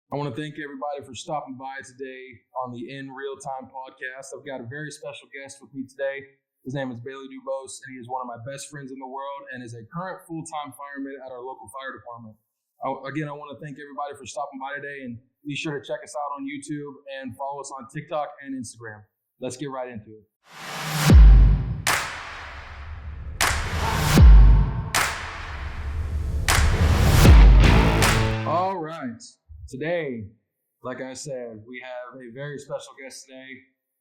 I want to thank everybody for stopping by today on the In Real Time podcast. I've got a very special guest with me today. His name is Bailey DuBose, and he is one of my best friends in the world and is a current full-time fireman at our local fire department. Again, I want to thank everybody for stopping by today, and be sure to check us out on YouTube and follow us on TikTok and Instagram. Let's get right into it. All right. Today, like I said, we have a very special guest today,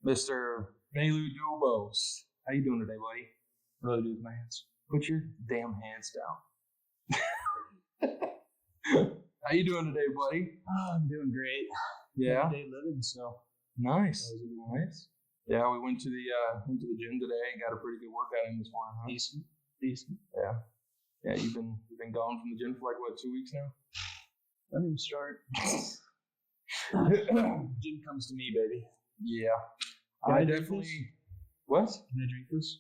Mr. Bailey DuBose. How you doing today, buddy? What do I do with my hands? Put your damn hands down. How you doing today, buddy? Oh, I'm doing great. Yeah. Everyday living, so Nice. Nice. Yeah, we went to the gym today and got a pretty good workout in this morning, huh? decent. Yeah. Yeah, you've been gone from the gym for like what, 2 weeks now? Let me start. Gym comes to me, baby. Yeah. Can I definitely. drink this? What? Can I drink this?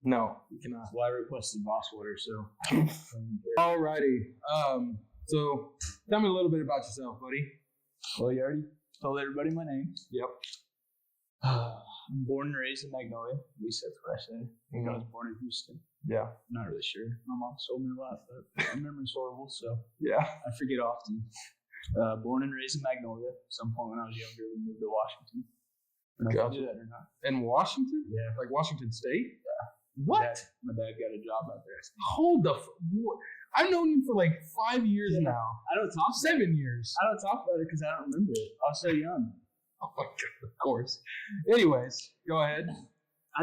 No, you cannot. Well, I requested boss water, so. Alrighty. So tell me a little bit about yourself, buddy. Well, you already told everybody my name. Yep. I'm born and raised in Magnolia. At least that's what I say. I was born in Houston. Yeah. I'm not really sure. My mom told me a lot, but my memory's horrible, so Yeah. I forget often. Born and raised in Magnolia. At some point when I was younger, we moved to Washington. I don't know if you knew that or not. In Washington? Yeah. Like Washington State? Yeah. What? My dad got a job out there. Hold the I've known you for like 5 years now. I don't talk 7 years. I don't talk about it because I don't remember it. I was so young. Oh my god, of course. Anyways, go ahead.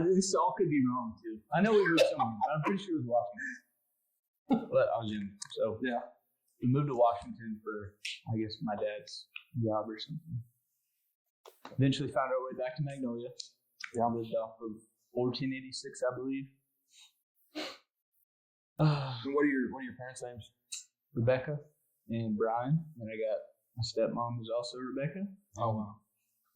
This all could be wrong too. I know we were somewhere, but I'm pretty sure it was Washington. But I was young, so Yeah. we moved to Washington for, I guess, my dad's job or something. Eventually found our way back to Magnolia. Yeah, lived off of 1486, I believe. And what are your parents' names? Rebecca and Brian. And I got my stepmom who's also Rebecca. Oh wow.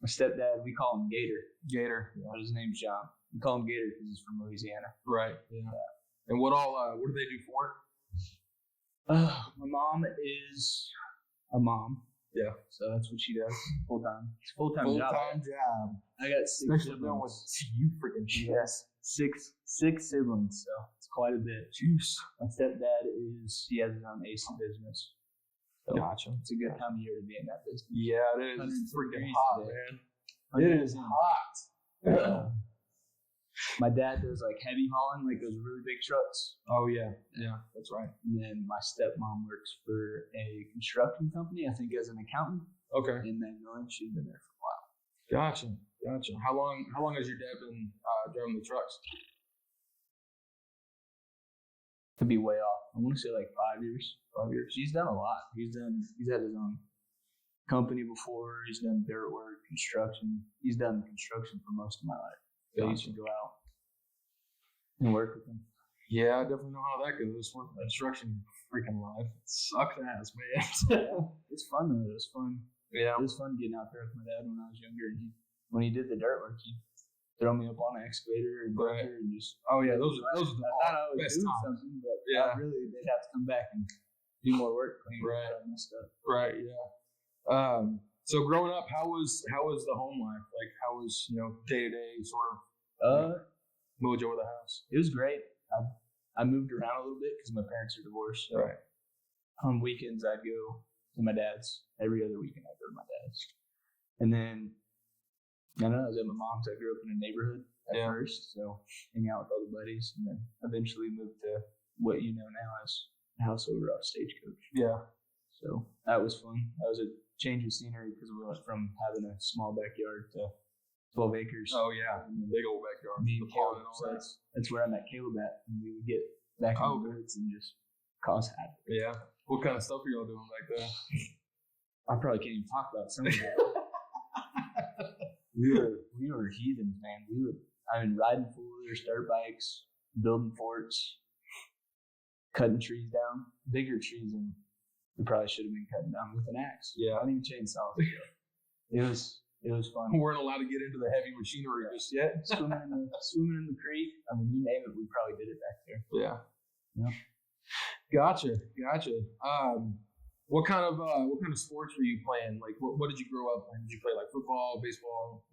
My stepdad, we call him Gator. Gator. But his name's John. We call him Gator because he's from Louisiana. Right. Yeah. And what do they do for work? My mom is a mom. Yeah. So that's what she does full time. It's a full-time job. Full-time job. I got six Especially dealing with siblings. you freaking Yes. Six siblings, so it's quite a bit. Jeez. My stepdad he has his own AC business. So Gotcha. it's a good time of year to be in that business. Yeah, it is. It's freaking 100 hot, today. man. It is hot. My dad does like heavy hauling, like those really big trucks. Oh yeah, yeah, that's right. And then my stepmom works for a construction company, I think as an accountant. Okay. In Magnolia. She's been there for a while. Gotcha. How long has your dad been driving the trucks? Could be way off. I want to say like 5 years. 5 years. He's done a lot. He's had his own company before. He's done dirt work, construction. He's done construction for most of my life. So I used to go out and work with him. Yeah, I definitely know how that goes. Working construction freaking life. It sucks ass, man. It's fun though. It was fun. Yeah. It was fun getting out there with my dad when I was younger. And when he did the dirt work, he'd throw me up on an excavator and dozer and just. Oh yeah, those are the I thought I was best doing times. something, but Yeah. really they'd have to come back and do more work. Right. And stuff. Right. Yeah. So growing up, how was the home life? Like, how was day to day sort of mojo of the house? It was great. I moved around a little bit because my parents are divorced. So Right. on weekends I'd go to my dad's. Every other weekend I'd go to my dad's. And then I was at my mom's. I grew up in a neighborhood at first, so hang out with all the buddies, and then eventually moved to what you know now as a house over off Stagecoach. Yeah. So that was fun. That was a change of scenery because we went from having a small backyard to 12 acres. Oh yeah, big old backyard. Me The and pond Caleb, and all so that. that's where I met Caleb at, and we would get back in the woods and just cause havoc. Yeah. What kind of stuff were y'all doing back then? I probably can't even talk about some of it. we were heathens, man. Riding four-wheelers, dirt bikes, building forts, cutting trees down, bigger trees than we probably should have been cutting down with an axe. Yeah. Not even chainsaws. It was fun. We weren't allowed to get into the heavy machinery just yet. Swimming in the creek. I mean, you name it, we probably did it back there. Yeah. Yeah. Gotcha. What kind of sports were you playing? Like, what did you grow up playing? Did you play like football, baseball?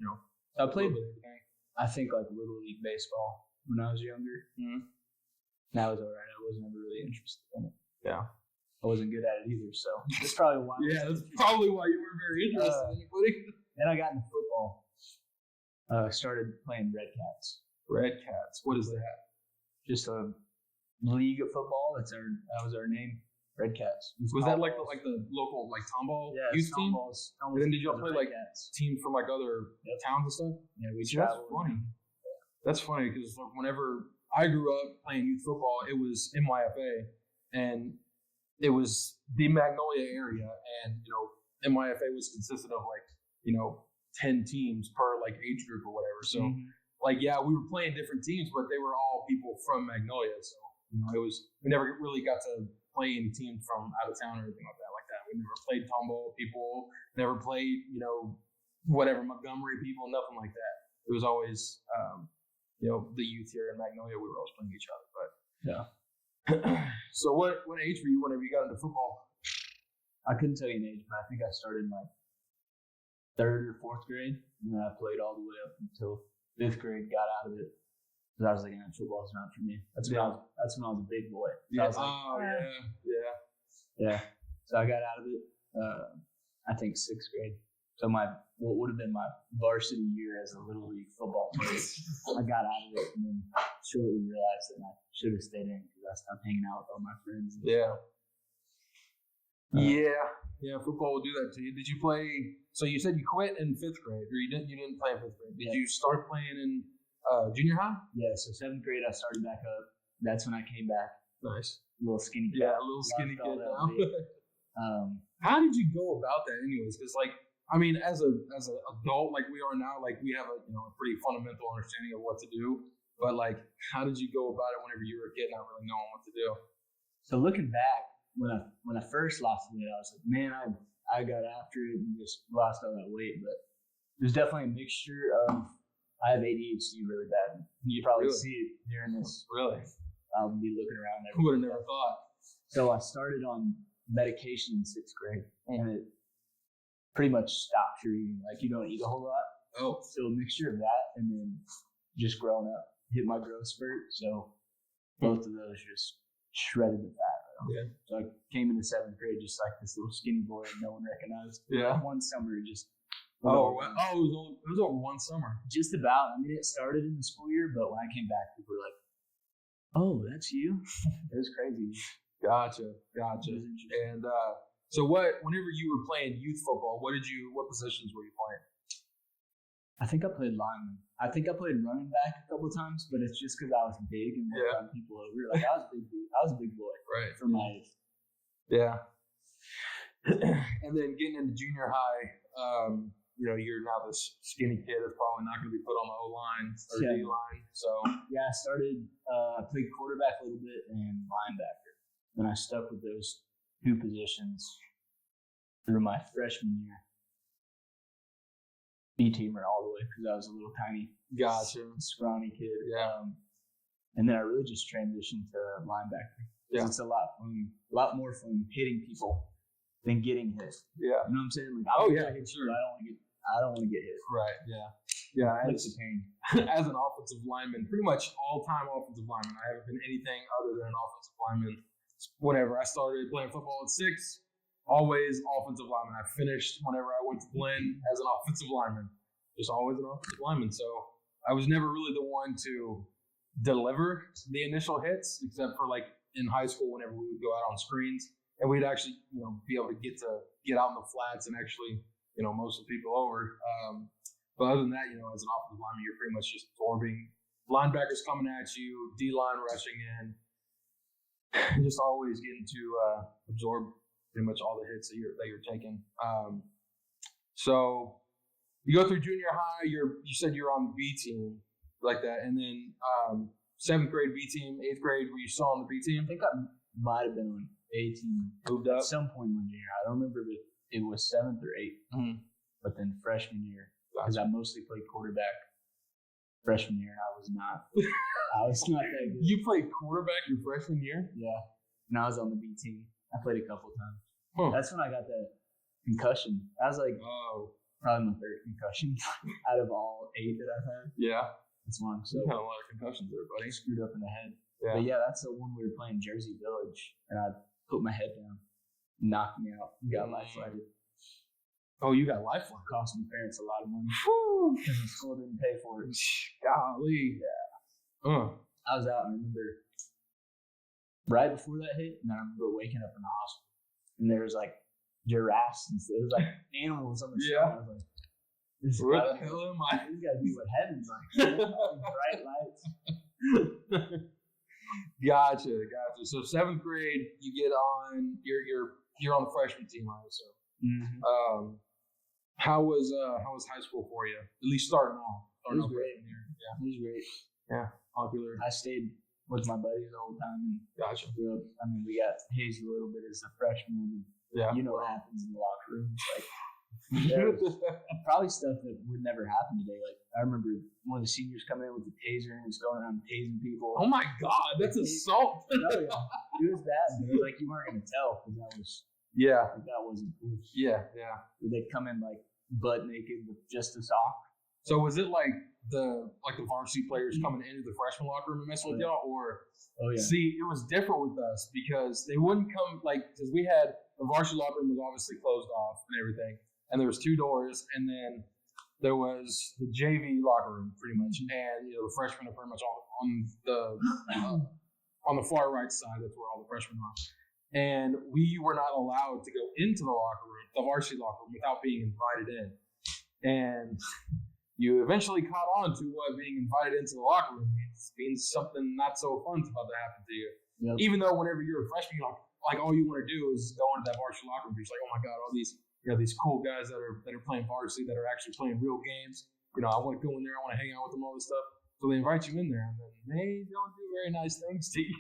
I played everything. I think like Little League baseball when I was younger. Mm-hmm. That was all right. I wasn't ever really interested in it. Yeah. I wasn't good at it either, so that's probably why. That's probably why you weren't very interested in it. Then I got into football. Started playing Red Cats. Red Cats. What is that? Just a league of football. That was our name. Red Cats. Was that like the local like tomball youth team? And then did you all play like teams from like other towns and stuff? Yeah, we That's traveled. funny. That's funny because whenever I grew up playing youth football, it was MYFA, and it was the Magnolia area, and MYFA was consisted of like 10 teams per like age group or whatever. So we were playing different teams, but they were all people from Magnolia. So we never really got to play any teams from out of town or anything like that. We never played Tomball people, never played whatever Montgomery people, nothing like that. It was always the youth here in Magnolia. We were always playing each other. But So what age were you whenever you got into football? I couldn't tell you an age, but I think I started in like 3rd or 4th grade, and then I played all the way up until 5th grade. Got out of it because I was like, football's not for me. That's when I was a big boy. So I was like, yeah. So I got out of it. I think 6th grade. So what would have been my varsity year as a Little League football player, I got out of it and then shortly realized that I should have stayed in because I stopped hanging out with all my friends. Football will do that to you. Did you play? So you said you quit in 5th grade, or you didn't play in 5th grade. Did you start playing in junior high? Yeah. So 7th grade, I started back up. That's when I came back. Nice. A little skinny kid. Yeah, a little skinny kid now. How did you go about that, anyways? Because as an adult like we are now, like we have a pretty fundamental understanding of what to do. But like, how did you go about it whenever you were a kid, not really knowing what to do? So looking back, when I first lost weight, I was like, man, I got after it and just lost all that weight. But there's definitely a mixture of I have ADHD really bad. You probably see it during this. Really? I'll be looking around. Who would have never thought? So I started on medication in 6th grade, and it pretty much stopped your eating. Like, you don't eat a whole lot. Oh. So a mixture of that and then just growing up, hit my growth spurt. So both of those just shredded the fat. Yeah. So I came into 7th grade just like this little skinny boy and no one recognized. Yeah. One summer just. It was over one summer. Just about. I mean, it started in the school year, but when I came back, people were like, "Oh, that's you." It was crazy. Gotcha. And so whenever you were playing youth football, what positions were you playing? I think I played lineman. I think I played running back a couple times, but it's just because I was big and run people over. Like, I was a big dude. I was a big boy, right, for my age. Yeah. And then getting into junior high, you're now this skinny kid that's probably not going to be put on the O-line or D line. So I started. I played quarterback a little bit and linebacker. And I stuck with those 2 positions through my freshman year. B-teamer all the way because I was a little tiny, scrawny kid. Yeah. And then I really just transitioned to linebacker. Yeah. It's a lot more fun hitting people than getting hit. Yeah. You know what I'm saying? Like, sure. I don't want to get hit. Right. Yeah. Yeah. It's a pain. As an offensive lineman, pretty much all-time offensive lineman, I haven't been anything other than an offensive lineman. Whenever I started playing football at 6, always offensive lineman. I finished whenever I went to Glenn as an offensive lineman. Just always an offensive lineman. So I was never really the one to deliver the initial hits, except for like in high school whenever we would go out on screens and we'd actually, be able to get out in the flats and actually, most of the people over. But other than that, as an offensive lineman, you're pretty much just absorbing linebackers coming at you, D-line rushing in, just always getting to absorb pretty much all the hits that you're taking. So you go through junior high. You said you're on the B team like that, and then 7th grade B team, 8th grade. Were you still on the B team? I think I might have been on A team. Moved up at some point in my junior. I don't remember if it was 7th or 8th. But then freshman year, because I mostly played quarterback. Freshman year, I was not. I was not that good. You played quarterback your freshman year? Yeah. And I was on the B team. I played a couple times. That's when I got that concussion. That was like probably my third concussion out of all 8 that I've had. Yeah. That's one. So you had a lot of concussions there, buddy. Screwed up in the head. Yeah. But yeah, that's the one we were playing Jersey Village, and I put my head down, knocked me out, got life-flighted. Oh, you got lifeline. Cost my parents a lot of money. Because the school didn't pay for it. Golly. Yeah. I was out, and I remember right before that hit, and I remember waking up in the hospital, and there was like giraffes and stuff. It was like animals on the show. I was like, where the hell am I? This gotta be what heaven's like. Bright lights. Gotcha. So 7th grade, you get on. You're on the freshman team, I assume. Mm-hmm. How was high school for you? At least starting off. It was great. Yeah, it was great. Yeah, popular. I stayed with my buddies the whole time. And Gotcha. grew up. I mean, we got hazed a little bit as a freshman. Yeah. You know what happens in the locker room. It's like probably stuff that would never happen today. Like I remember one of the seniors coming in with a taser and was going around tasing people. Oh my God, that's assault. No, yeah. It was bad, but it was like you weren't gonna tell because that was that wasn't cool. Yeah. They'd come in like butt naked with just a sock. So was it like the varsity players coming into the freshman locker room and messing with y'all, or? Oh yeah. See, it was different with us because they wouldn't come because we had the varsity locker room was obviously closed off and everything, and there was 2 doors, and then there was the JV locker room pretty much, and the freshmen are pretty much on the far right side. That's where all the freshmen are. And we were not allowed to go into the locker room, the varsity locker room, without being invited in. And you eventually caught on to what being invited into the locker room means something not so fun's about to happen to you. Yep. Even though whenever you're a freshman, you're like all you want to do is go into that varsity locker room. You're just like, oh my God, all these cool guys that are playing varsity that are actually playing real games. I want to go in there. I want to hang out with them, all this stuff. So they invite you in there, and then they don't do very nice things to you.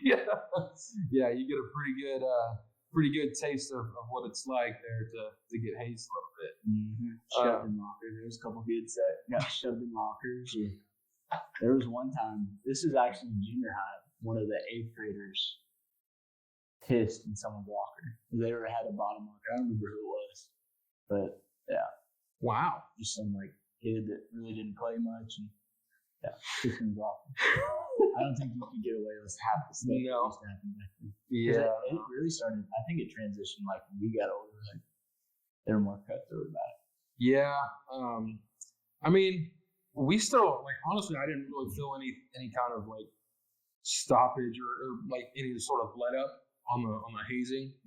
Yeah, you get a pretty good taste of what it's like there to get hazed a little bit. Mm-hmm. Shoved in lockers. There's a couple kids that got shoved in lockers. There was one time. This is actually junior high. One of the 8th graders pissed in someone's locker. They ever had a bottom locker. I don't remember who it was, but yeah. Wow. Just some kid that really didn't play much and. Yeah, pissing was awful. I don't think you could get away with half the stuff that used to happen back then. Yeah. It really started, I think it transitioned when we got older, they were more cutthroat about it. Yeah. I mean, we still, honestly, I didn't really feel any kind of, stoppage or any sort of let up on the hazing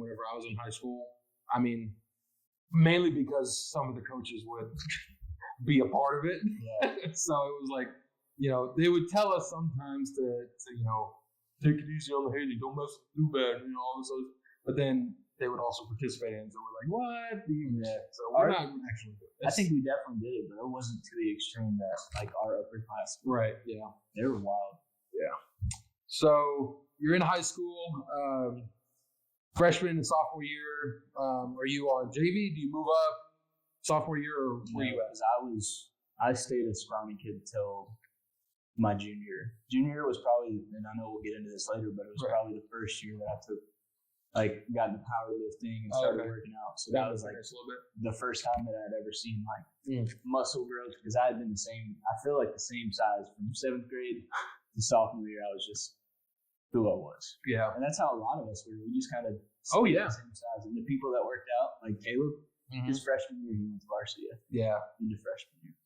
whenever I was in high school. I mean, mainly because some of the coaches would be a part of it. Yeah. So it was they would tell us sometimes to take it easy on the hazing, don't mess too bad, all this other. But then they would also participate in it. So we're like, what? Yeah. So we're not actually doing this. I think we definitely did it, but it wasn't to the extreme that our upper class. Right. Yeah. They were wild. Yeah. So you're in high school, freshman and sophomore year. Are you on JV? Do you move up sophomore year, or where you at? I stayed a scrawny kid till my junior year. Junior year was probably, and I know we'll get into this later, but it was probably the first year that I took, got into powerlifting and started working out. So that was the first time that I'd ever seen muscle growth, because I had been I feel like the same size from 7th grade to sophomore year. I was just who I was. Yeah. And that's how a lot of us were. We just kind of stayed the same size. And the people that worked out, like Caleb, his freshman year, he went to varsity. Yeah. Into freshman year.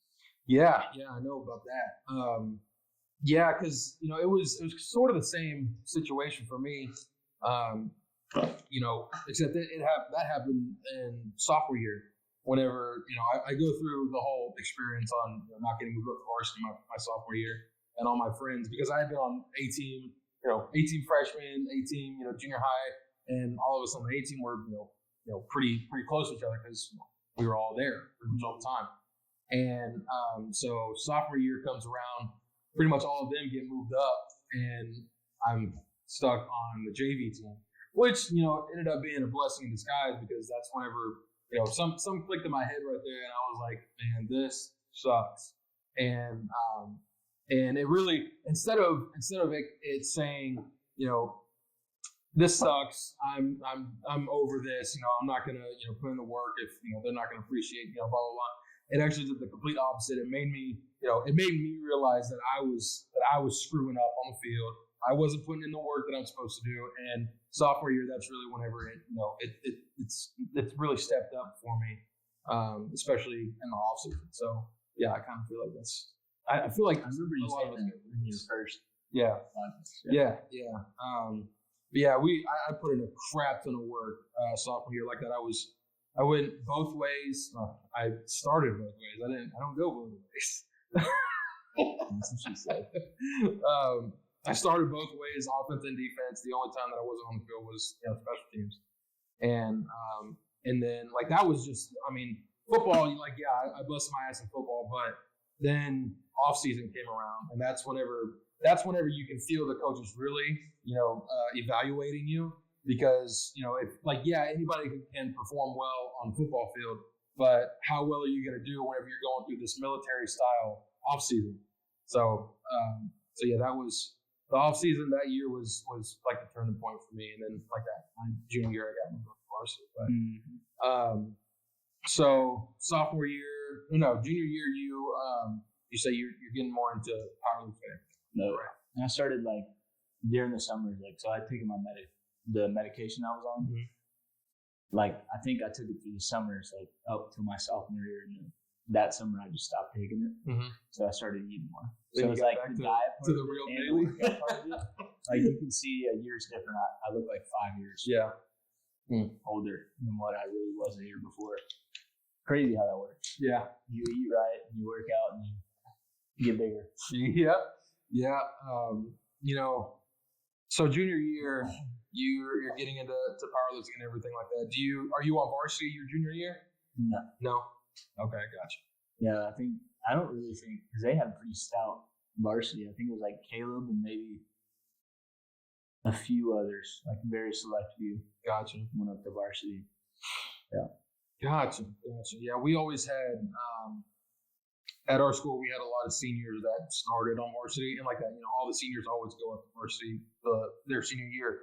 Yeah, I know about that. Yeah, because it was sort of the same situation for me. Except that happened in sophomore year. Whenever I go through the whole experience on not getting moved up to varsity my sophomore year, and all my friends, because I had been on A team, 18 freshmen, 18 junior high, and all of us on the A team were pretty close to each other because we were all there pretty much all the time. And so sophomore year comes around, pretty much all of them get moved up, and I'm stuck on the JV team, which ended up being a blessing in disguise, because that's whenever some clicked in my head right there, and I was like, man, this sucks. And it really, instead of it saying this sucks. I'm over this. I'm not gonna put in the work if they're not gonna appreciate blah blah blah. It actually did the complete opposite. It made me realize that I was screwing up on the field. I wasn't putting in the work that I'm supposed to do. And sophomore year, that's really whenever it's really stepped up for me, especially in the off season. So yeah, I kind of feel like that's. I feel like I remember you saying that when you were first. Yeah. I put in a crap ton of work sophomore year like that. I went both ways. I started both ways. I don't go both ways. That's what she said. I started both ways, offense and defense. The only time that I wasn't on the field was special teams, and then like that was just. I mean, football. I busted my ass in football, but then off season came around, and that's whenever you can feel the coaches really evaluating you, because if anybody can perform well on the football field, but how well are you going to do whenever you're going through this military style off season? So that was the off season that year was like the turning point for me, and then like that my junior year I got moved up to varsity. But so junior year you say you're getting more into powerlifting. No, right. And I started during the summers, so I'd taken the medication I was on. Mm-hmm. I think I took it through the summers, up to my sophomore year, and that summer I just stopped taking it. Mm-hmm. So I started eating more. So it's like the diet part to the real daily. You can see a year's different. I look like 5 years older than what I really was a year before. Crazy how that works. Yeah. You eat right, and you work out, and you get bigger. Yeah. Yeah. So junior year, you're getting into powerlifting and everything like that. Are you on varsity your junior year? No. Okay, gotcha. Yeah, I don't really think, because they had a pretty stout varsity. I think it was Caleb and maybe a few others, very select few. Gotcha. Went up to varsity. Yeah. Gotcha. Yeah, we always had at our school we had a lot of seniors that started on varsity, and like that, all the seniors always go up to varsity their senior year.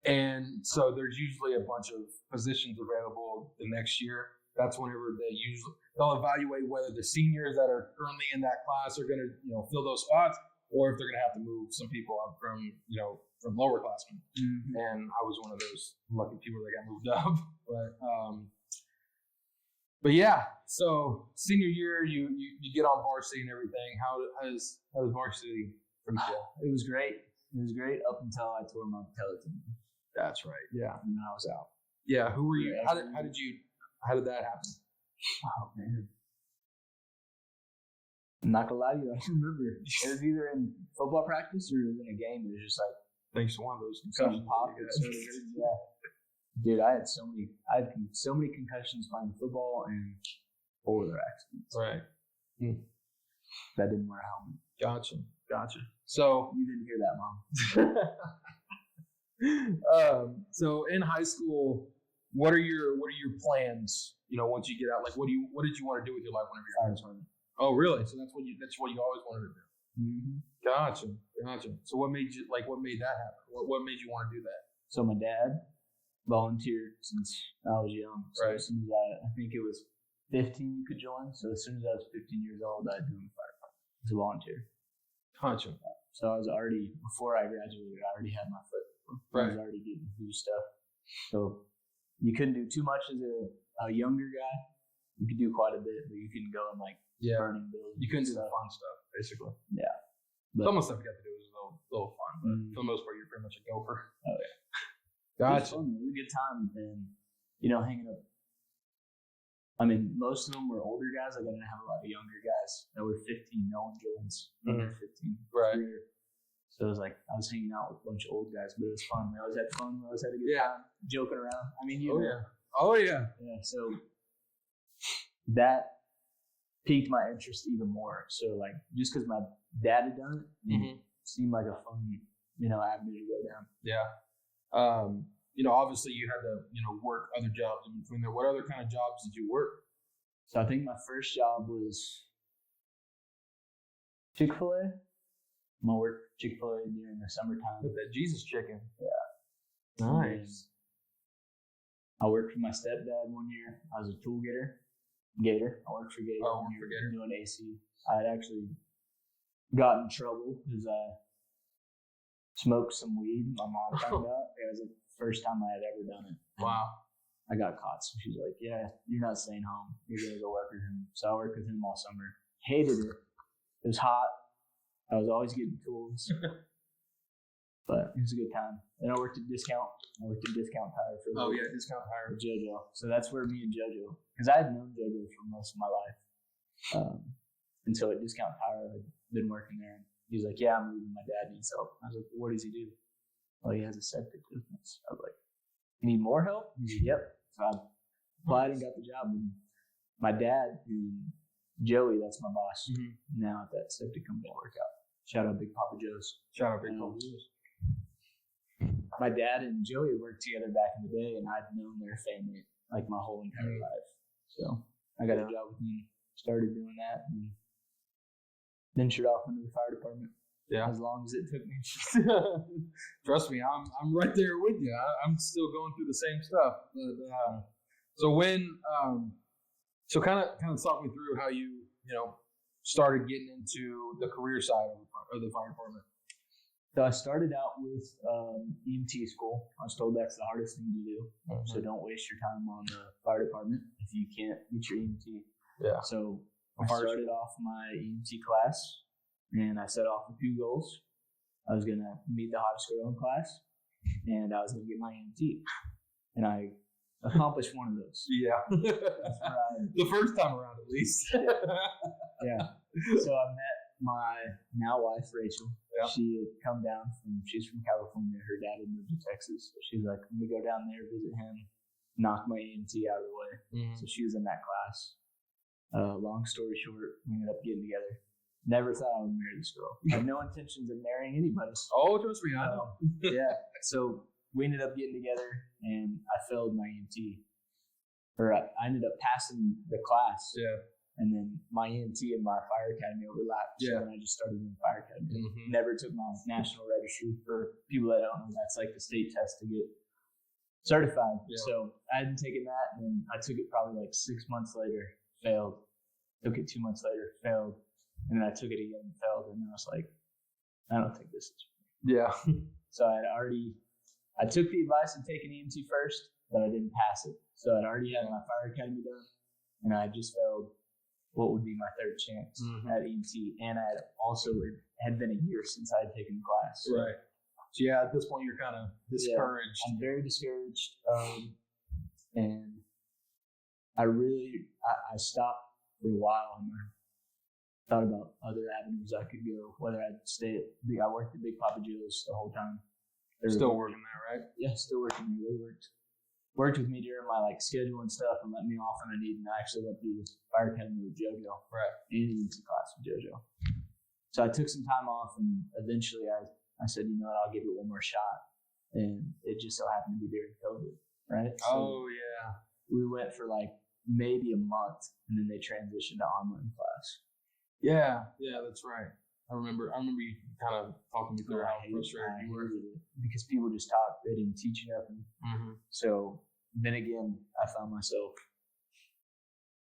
And so there's usually a bunch of positions available the next year. That's whenever they'll evaluate whether the seniors that are currently in that class are going to fill those spots, or if they're going to have to move some people up from lower classmen. Mm-hmm. And I was one of those lucky people that got moved up. But yeah, so senior year you get on varsity and everything. How does varsity from you? It was great. It was great up until I tore my patella tendon. That's right. Yeah. And then I was out. Yeah. Who were you? How did that happen? Oh man. I'm not gonna lie to you, I don't remember. It was either in football practice or it was in a game. It was just thanks to one of those concussions. Yeah. Dude, I had so many concussions playing football and 4 other accidents. Right. That didn't wear a helmet. Gotcha. So you didn't hear that, Mom. So in high school, what are your plans? Once you get out, what did you want to do with your life whenever you're out? Oh, really? So that's what you always wanted to do. Mm-hmm. Gotcha. So what made that happen? What made you want to do that? So my dad volunteered since I was young. So as soon as I think it was 15 you could join. So as soon as I was 15 years old, I joined the fire department as a volunteer. Gotcha. So I was already, before I graduated, I already had my foot. I was already getting to do stuff. So you couldn't do too much as a younger guy. You could do quite a bit, but you couldn't go and burning buildings. You couldn't do the fun stuff, basically. Yeah. Some of the stuff you got to do is a little fun, but for the most part, you're pretty much a gopher. Oh, yeah. Gotcha. It was a good time. And, hanging up. I mean, most of them were older guys. I didn't have a lot of younger guys that were 15. No one joins when they're 15. Right. So it was I was hanging out with a bunch of old guys, but it was fun. We always had fun. We always had a good time joking around. I mean, Oh, yeah. Yeah. So that piqued my interest even more. So, just because my dad had done it, it seemed like a fun, avenue to go down. Yeah. Obviously you had to, work other jobs in between there. What other kind of jobs did you work? So I think my first job was Chick-fil-A. I'm gonna work Chick-fil-A during the summertime. With that Jesus chicken. Yeah. Nice. I worked for my stepdad one year. I was a tool Gator. I worked for Gator. Oh, worked for Gator. Doing AC. I had actually got in trouble because I smoked some weed. My mom found out. It was the first time I had ever done it. Wow. I got caught. So she's like, yeah, you're not staying home. You're going to go work with him. So I worked with him all summer. Hated it. It was hot. I was always getting tools. But it was a good time. Then I worked at Discount. I worked at Discount Tire for Discount Tire. with JoJo. So that's where me and JoJo, because I had known JoJo for most of my life. Until at Discount Tire, I'd been working there. And he was like, yeah, I'm leaving. My dad needs help. I was like, what does he do? Well, he has a septic business. I was like, you need more help? He's like, yep. So I applied and got the job. And my dad, Joey, that's my boss, now at that septic company I work out. Shout out Big Papa Joe's. Shout out Big Papa Joe's. My dad and Joey worked together back in the day, and I'd known their family like my whole entire life. So I got a job with him, started doing that, and ventured off into the fire department. Yeah. As long as it took me. Trust me, I'm right there with you. I'm still going through the same stuff. But so when so kind of talk me through how you started getting into the career side of the fire department. So I started out with EMT school. I was told that's the hardest thing to do. So don't waste your time on the fire department if you can't get your EMT. Yeah. So I started off my EMT class, and I set off a few goals. I was going to meet the hottest girl in class, and I was going to get my EMT. And I accomplished one of those. Yeah. The first time around, at least. Yeah. So I met my now wife, Rachel. Yeah. She had come down she's from California. Her dad had moved to Texas. So she was like, let me go down there, visit him, knock my EMT out of the way. So she was in that class. Long story short, we ended up getting together. Never thought I would marry this girl. I had no intentions of marrying anybody. Oh, trust me, I know. Yeah. So we ended up getting together, and I failed my EMT. Or I ended up passing the class. Yeah. And then my EMT and my fire academy overlapped. So then I just started in the fire academy. Never took my national registry. For people that don't know, that's like the state test to get certified. Yeah. So I hadn't taken that, and then I took it probably like 6 months later, failed. Took it 2 months later, failed. And then I took it again, failed. And I was like, I don't think this is for me. Yeah. So I took the advice of taking EMT first, but I didn't pass it. So I'd already had my fire academy done, and I just failed what would be my third chance at EMT. And I it had been a year since I had taken the class. So. Right. So yeah, at this point you're kind of discouraged. I'm very discouraged. And I stopped for a while, and I thought about other avenues I could go, whether I'd I worked at Big Papa Joe's the whole time. Still working there, right? Yeah, still working there. They worked with me during my schedule and stuff, and let me off when I needed. And I actually went through this fire academy with JoJo, right? And EMT class with JoJo. So I took some time off, and eventually I said, you know what, I'll give it one more shot. And it just so happened to be during COVID, right? So yeah. We went for maybe a month, and then they transitioned to online class. Yeah, that's right. I remember you kind of talking me through how frustrated you were. Because people just talked. They didn't teach enough. So then again, I found myself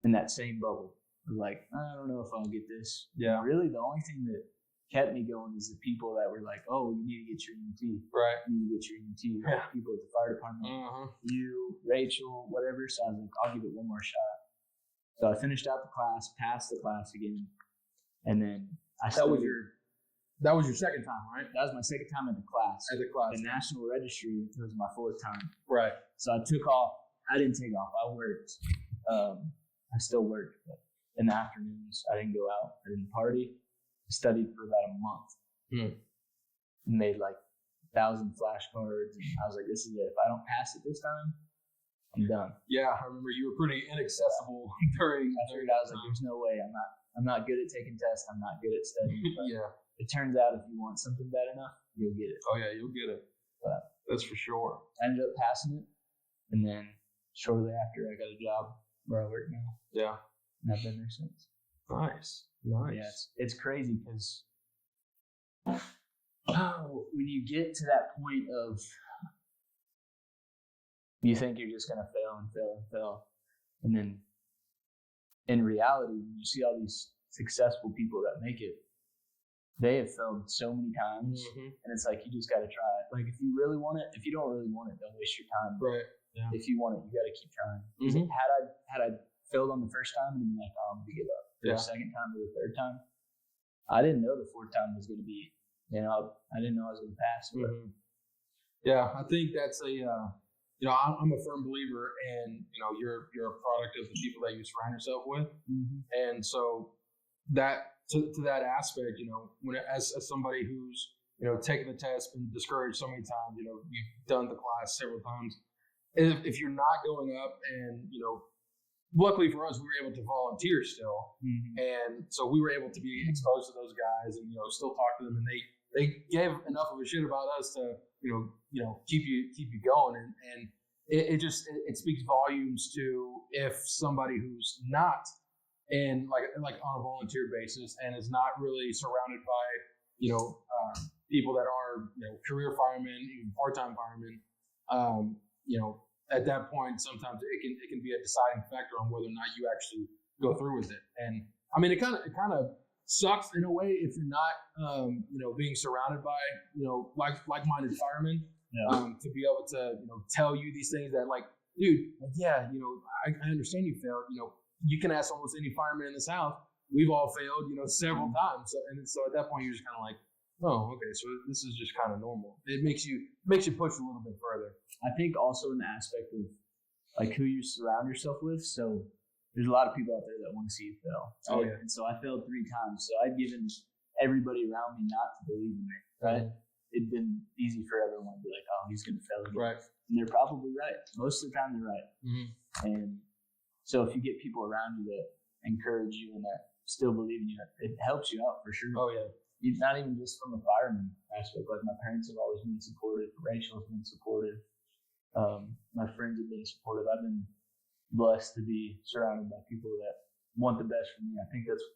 in that same bubble. Like, I don't know if I'll get this. Yeah. And really, the only thing that kept me going is the people that were like, oh, you need to get your EMT. Right. You need to get your EMT. Yeah. People at the fire department. You, Rachel, whatever. So I was like, I'll give it one more shot. So I finished out the class, passed the class again. And then That was your second time, right? That was my second time at the class. At the class. The national registry was my fourth time. Right. So I took off. I didn't take off. I worked. I still worked, but in the afternoons, I didn't go out. I didn't party. I studied for about a month. Made 1,000 flashcards, and I was like, this is it. If I don't pass it this time, I'm done. Yeah, I remember you were pretty inaccessible during. I was like, there's no way. I'm not good at taking tests. I'm not good at studying. Yeah. It turns out if you want something bad enough, you'll get it. Oh yeah, you'll get it. But that's for sure. I ended up passing it, and then shortly after, I got a job where I work now. Yeah. And I've been there since. Nice. Yeah, it's crazy because When you get to that point of you think you're just gonna fail and fail and fail, and then in reality, when you see all these successful people that make it, they have failed so many times, and it's like you just got to try it. Like if you really want it, if you don't really want it, don't waste your time. Right. Yeah. If you want it, you got to keep trying. Had I failed on the first time and been like, oh, I'm gonna give up. The second time or the third time, I didn't know the fourth time was gonna be. I didn't know I was gonna pass. But. Yeah, I think that's a. I'm a firm believer in you're a product of the people that you surround yourself with, and so that to that aspect, when as somebody who's taken the test, been discouraged so many times, you've done the class several times. If you're not going up, and luckily for us, we were able to volunteer still, and so we were able to be exposed to those guys, and still talk to them, and they gave enough of a shit about us to keep you going, and it speaks volumes to if somebody who's not in like on a volunteer basis and is not really surrounded by people that are career firemen, even part-time firemen, at that point sometimes it can be a deciding factor on whether or not you actually go through with it. And I mean it kind of sucks in a way if you're not being surrounded by like-minded firemen, to be able to tell you these things that like, dude, like, yeah, I understand you failed. You can ask almost any fireman in this house. We've all failed, several times. So at that point you're just kind of like, oh, okay, so this is just kind of normal. It makes you push a little bit further. I think also in the aspect of like who you surround yourself with. So there's a lot of people out there that want to see you fail. Right? Oh, yeah. And so I failed 3 times. So I'd given everybody around me not to believe in me, right? It'd been easy for everyone to be like, oh, he's going to fail again. Right. And they're probably right. Most of the time they're right. And so if you get people around you that encourage you and that still believe in you, it helps you out for sure. Oh, yeah. Not even just from a fireman aspect. Like my parents have always been supportive. Rachel's been supportive. My friends have been supportive. I've been blessed to be surrounded by people that want the best for me. I think that's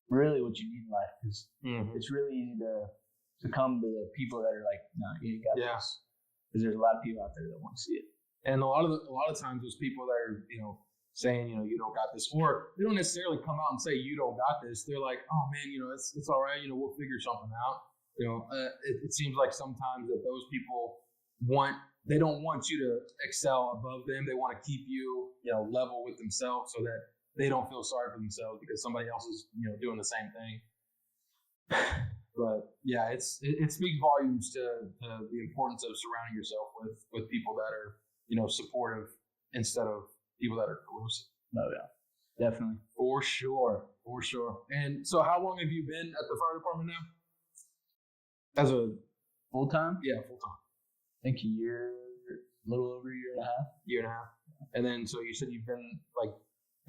really what you need in life, because it's really easy to come to the people that are like, no, you ain't got this. Because there's a lot of people out there that want to see it. And a lot of times those people that are saying you don't got this, or they don't necessarily come out and say you don't got this. They're like, oh man, it's all right. We'll figure something out. It seems like sometimes that those people they don't want you to excel above them. They want to keep you level with themselves so that they don't feel sorry for themselves because somebody else is doing the same thing. But yeah, it speaks volumes to the importance of surrounding yourself with people that are supportive instead of people that are corrosive. Oh yeah, definitely, for sure. And so, how long have you been at the fire department now? As a full time? Yeah, full time. I think a little over a year and a half. Year and a half. And then, so you said you've been like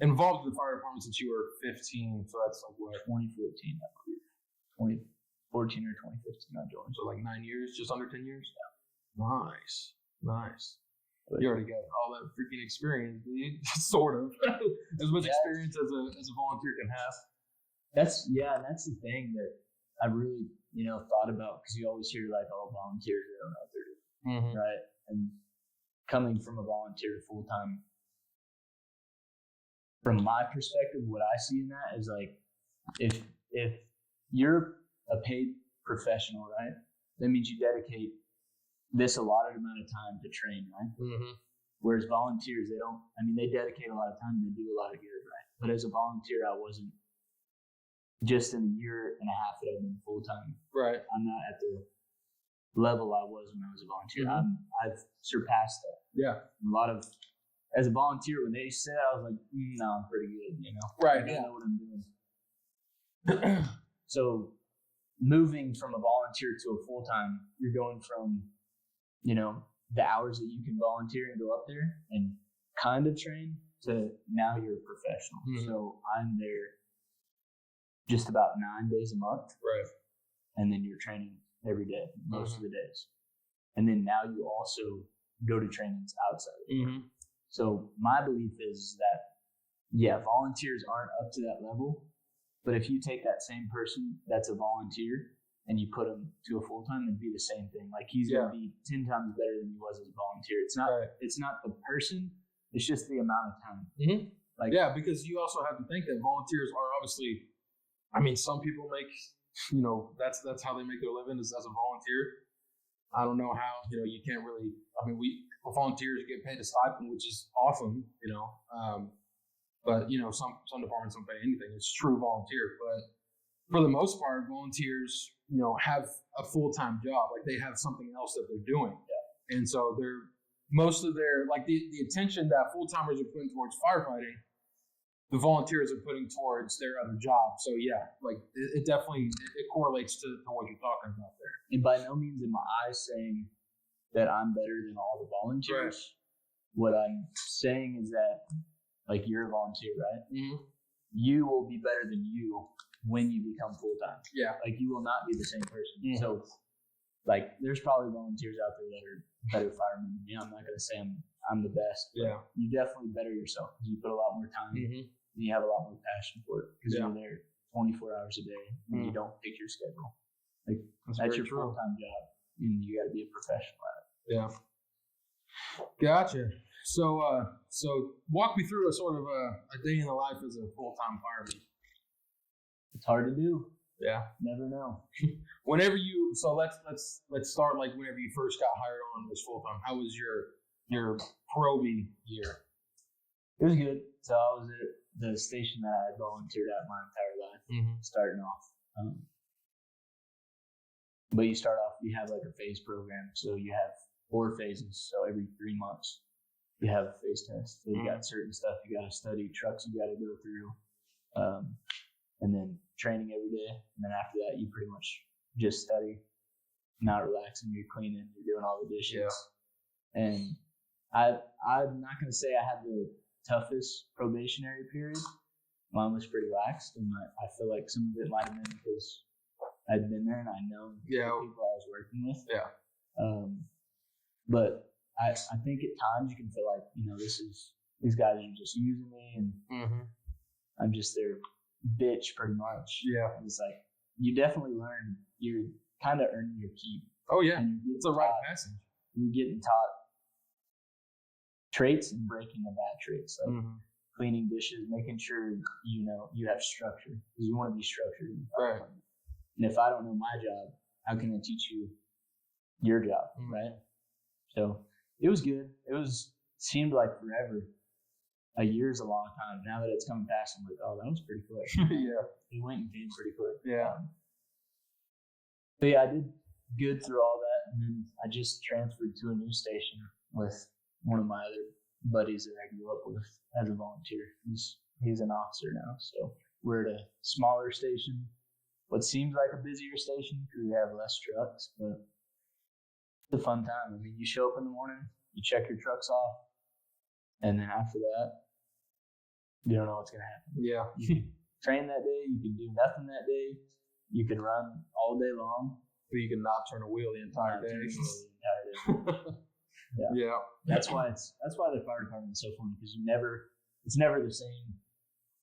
involved in the fire department since you were 15. So that's like what? 2014, I believe. 2014 or 2015, I joined. So like 9 years, just under 10 years. Yeah. Nice. You already got all that freaking experience, dude. Sort of. As much experience as a volunteer can have. That's the thing that I really, thought about, because you always hear like, oh, volunteers, they don't know what they're doing, right? And coming from a volunteer to full time, from my perspective, what I see in that is like, if you're a paid professional, right, that means you dedicate this allotted amount of time to train, right? Whereas volunteers, they dedicate a lot of time and they do a lot of good, right? But as a volunteer, I wasn't, just in a year and a half that I've been full time. Right. I'm not at the level I was when I was a volunteer. I've surpassed that. Yeah. As a volunteer, when they said, I was like, no, I'm pretty good, Right. I know what I'm doing. So moving from a volunteer to a full time, you're going from the hours that you can volunteer and go up there and kind of train to now you're a professional. So I'm there just about 9 days a month. Right. And then you're training every day, most of the days. And then now you also go to trainings outside of work. So my belief is that, volunteers aren't up to that level. But if you take that same person that's a volunteer and you put him to a full-time, it'd be the same thing. Like he's going to be 10 times better than he was as a volunteer. It's not the person, it's just the amount of time. Mm-hmm. Because you also have to think that volunteers are obviously, I mean, some people make, that's how they make their living is as a volunteer. I don't know how, you can't really, I mean, volunteers get paid a stipend, which is awesome, but some departments don't pay anything. It's true volunteer, but for the most part, volunteers, have a full-time job. Like they have something else that they're doing. Yeah. And so most of their, like the attention that full-timers are putting towards firefighting, the volunteers are putting towards their other job. So yeah, like it definitely, it correlates to what you're talking about there. And by no means am I saying that I'm better than all the volunteers. Right. What I'm saying is that, like, you're a volunteer, right? Mm-hmm. You will be better than you when you become full-time. Yeah. Like, you will not be the same person. Mm-hmm. So, like, there's probably volunteers out there that are better firemen than me. I'm not going to say I'm the best. Yeah. You definitely better yourself because you put a lot more time and you have a lot more passion for it because you're there 24 hours a day and you don't pick your schedule. Like, that's your full-time job and you got to be a professional at it. Yeah. Gotcha. So walk me through a sort of a day in the life as a full-time fireman. It's hard to do. Yeah. Never know. Let's start like whenever you first got hired on as full-time. How was your Proby year? It was good. So I was at the station that I had volunteered at my entire life, starting off. But you start off, you have like a phase program. So you have 4 phases. So every 3 months, you have a phase test. So you got certain stuff you got to study, trucks you got to go through, and then training every day. And then after that, you pretty much just study, not relaxing. You're cleaning, you're doing all the dishes. Yeah. And I'm not going to say I had the toughest probationary period. Mine was pretty lax, and I feel like some of it might have been because I'd been there and I know the people I was working with. Yeah. But I think at times you can feel like, these guys are just using me and I'm just their bitch pretty much. Yeah. And it's like, you definitely learn, you're kind of earning your keep. Oh yeah. It's a rite of passage. You're getting taught traits and breaking the bad traits. Like cleaning dishes, making sure, you have structure because you want to be structured. Right. And if I don't know my job, how can I teach you your job? Right. So it was good. Seemed like forever. A year is a long time. Now that it's coming past, I'm like, oh, that was pretty quick. Yeah. It went and came pretty quick. Yeah. But yeah, I did good through all that. And then I just transferred to a new station with one of my other buddies that I grew up with as a volunteer. He's an officer now. So we're at a smaller station. What seems like a busier station because we have less trucks, but it's a fun time. I mean, you show up in the morning, you check your trucks off, and then after that, you don't know what's going to happen. Yeah. You can train that day. You can do nothing that day. You can run all day long. But you can not turn a wheel the entire day. Yeah. Yeah. That's why the fire department is so fun because it's never the same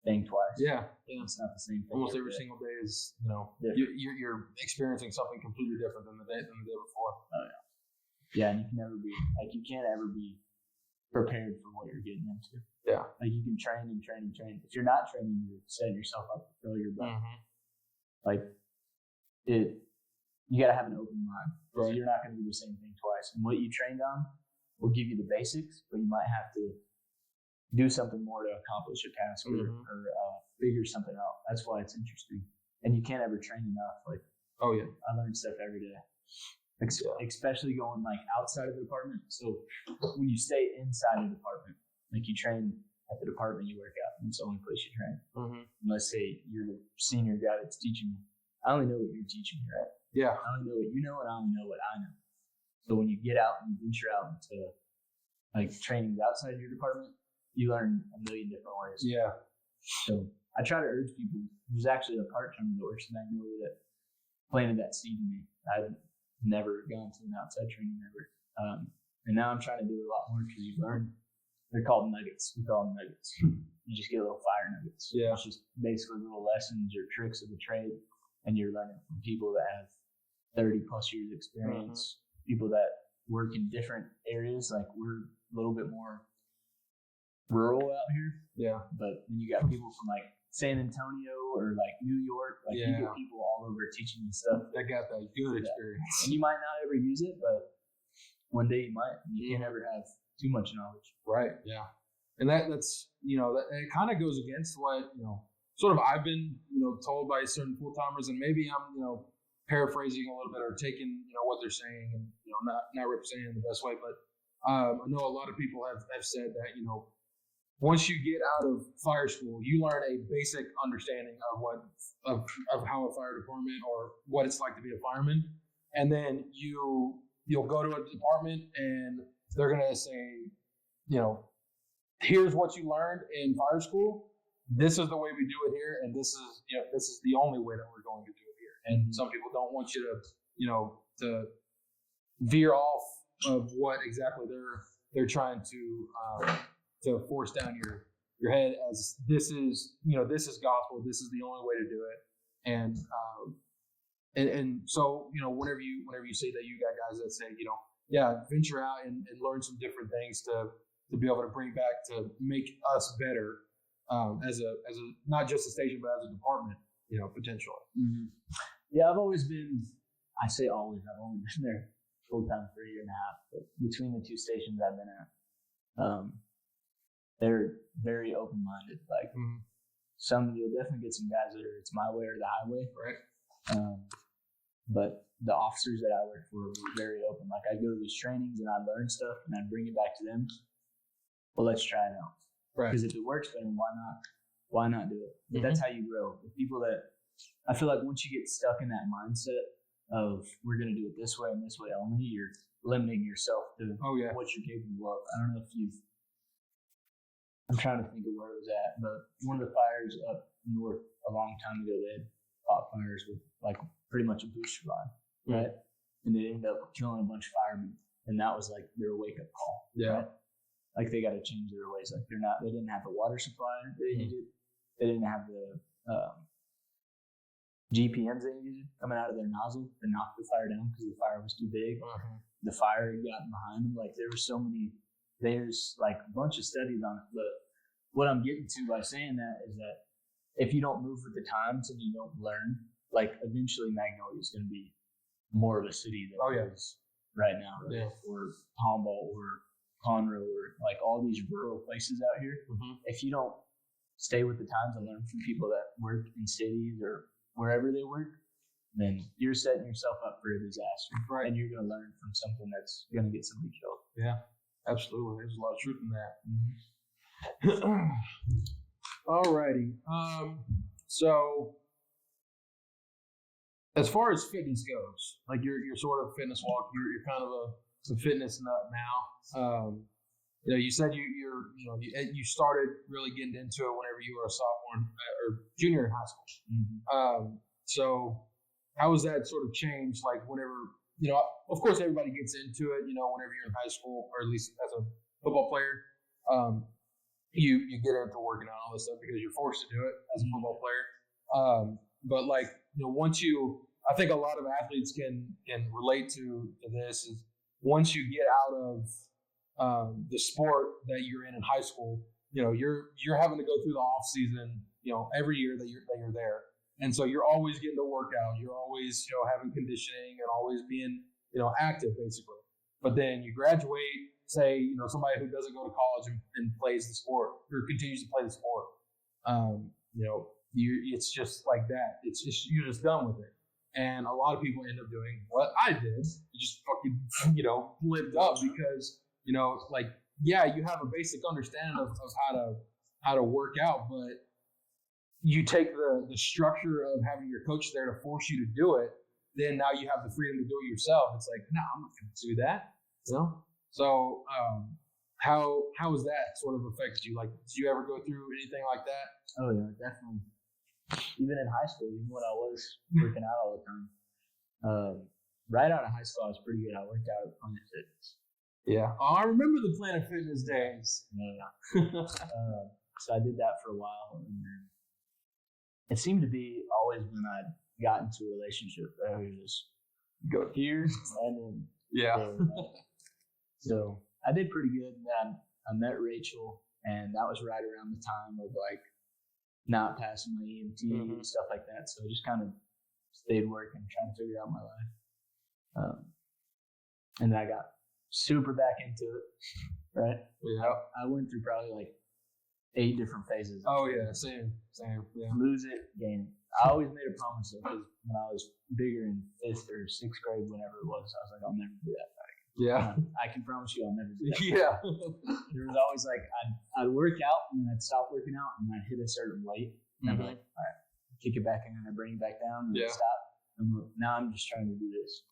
thing twice. Yeah. It's not the same thing. Almost every single day is, you're experiencing something completely different than the day before. Oh yeah. Yeah, and you can't ever be prepared for what you're getting into. Yeah. Like you can train and train and train. If you're not training, you're setting yourself up for failure. But you got to have an open mind. Right. You're not going to do the same thing twice. And what you trained on will give you the basics, but you might have to do something more to accomplish a task or figure something out. That's why it's interesting. And you can't ever train enough. Like, oh yeah, I learn stuff every day. Especially going like outside of the department. So when you stay inside the department, like you train at the department you work at, and it's the only place you train. And let's say you're the senior guy that's teaching me. I only know what you're teaching me, right? Yeah. I only know what you know, and I only know what I know. So when you get out and you venture out into like trainings outside your department, you learn a million different ways. Yeah. So I try to urge people. There's actually a part-timer that works in Magnolia that planted that seed in me. I've never gone to an outside training ever. And now I'm trying to do it a lot more because you learn. They're called nuggets. We call them nuggets. You just get little fire nuggets. Yeah. It's just basically little lessons or tricks of the trade, and you're learning from people that have 30 plus years experience, people that work in different areas. Like we're a little bit more rural out here. Yeah. But then you got people from like San Antonio or like New York. Like you get people all over teaching you stuff. That got that good experience. And you might not ever use it, but one day you might. You can't ever have too much knowledge. Right. Yeah. And that's, it kind of goes against what, sort of I've been, told by certain full timers, and maybe I'm, paraphrasing a little bit or taking, what they're saying and, not representing in the best way. But I know a lot of people have said that, once you get out of fire school, you learn a basic understanding of how a fire department or what it's like to be a fireman. And then you'll go to a department and they're going to say, here's what you learned in fire school. This is the way we do it here. And this is the only way that we're going to do it here. And some people don't want you to, to veer off of what exactly they're trying to force down your head as this is gospel. This is the only way to do it. And so, whenever you say that, you got guys that say, venture out and learn some different things to be able to bring back to make us better as a not just a station, but as a department, potentially. Mm-hmm. Yeah, I've only been there full time for a year and a half, but between the two stations I've been at, they're very open minded. Like you'll definitely get some guys that are it's my way or the highway. Right. But the officers that I work for were very open. Like I'd go to these trainings and I'd learn stuff and I'd bring it back to them. Well, let's try it out. Right. Because if it works, then why not? Why not do it? But that's how you grow. The people that I feel like once you get stuck in that mindset of we're going to do it this way and this way only, you're limiting yourself to what you're capable of. I don't know if I'm trying to think of where it was at, but one of the fires up north a long time ago, they had fought fires with like pretty much a booster line, right? And they ended up killing a bunch of firemen, and that was like their wake up call. Yeah. Right? Like they got to change their ways. Like they didn't have the water supply they needed. They didn't have the GPMs they needed coming out of their nozzle to knock the fire down because the fire was too big. The fire had gotten behind them. Like there's like a bunch of studies on it. But what I'm getting to by saying that is that if you don't move with the times and you don't learn, like eventually Magnolia is going to be more of a city than it is right now, right? Or Tomball or Conroe or like all these rural places out here. If you don't stay with the times and learn from people that work in cities or wherever they work, then you're setting yourself up for a disaster. Right. And you're going to learn from something that's going to get somebody killed. Yeah, absolutely. There's a lot of truth in that. Alrighty. So as far as fitness goes, like your sort of fitness walk, you're kind of a fitness nut now. You said you started really getting into it whenever you were a sophomore or junior in high school. So how was that sort of changed? Like whenever, of course everybody gets into it, whenever you're in high school, or at least as a football player, you get into working on all this stuff because you're forced to do it as a football player. But like, once I think a lot of athletes can relate to this is once you get out of the sport that you're in high school, you're having to go through the off season, every year that you're there. And so you're always getting to work out. You're always, having conditioning and always being, active basically. But then you graduate, say, somebody who doesn't go to college and plays the sport or continues to play the sport. It's just like that. It's just, you're just done with it. And a lot of people end up doing what I did. Just fucking, flipped up because, you have a basic understanding of how to work out, but you take the structure of having your coach there to force you to do it, then now you have the freedom to do it yourself. It's like, no, I'm not going to do that. So how has that sort of affected you? Like, did you ever go through anything like that? Oh yeah, definitely. Even in high school, even when I was working out all the time, right out of high school, I was pretty good. I worked out at Planet Fitness. Yeah. Oh, I remember the Planet Fitness days. Yeah. So I did that for a while, and then it seemed to be always when I got into a relationship, I was just go here and then Yeah. So I did pretty good. And then I met Rachel, and that was right around the time of like not passing my EMT and stuff like that. So I just kind of stayed working, trying to figure out my life. And then I got super back into it, right? Yeah. I went through probably like 8 different phases. Oh yeah, same. Yeah. Lose it, gain it. I always made a promise though, because when I was bigger in 5th or 6th grade, whenever it was, I was like, I'll never do that again. Yeah. I can promise you I'll never do that. Yeah. There was always like, I'd work out and then I'd stop working out and I'd hit a certain weight. And I'd be like, all right, kick it back in and I bring it back down and I'd stop. And now I'm just trying to do this.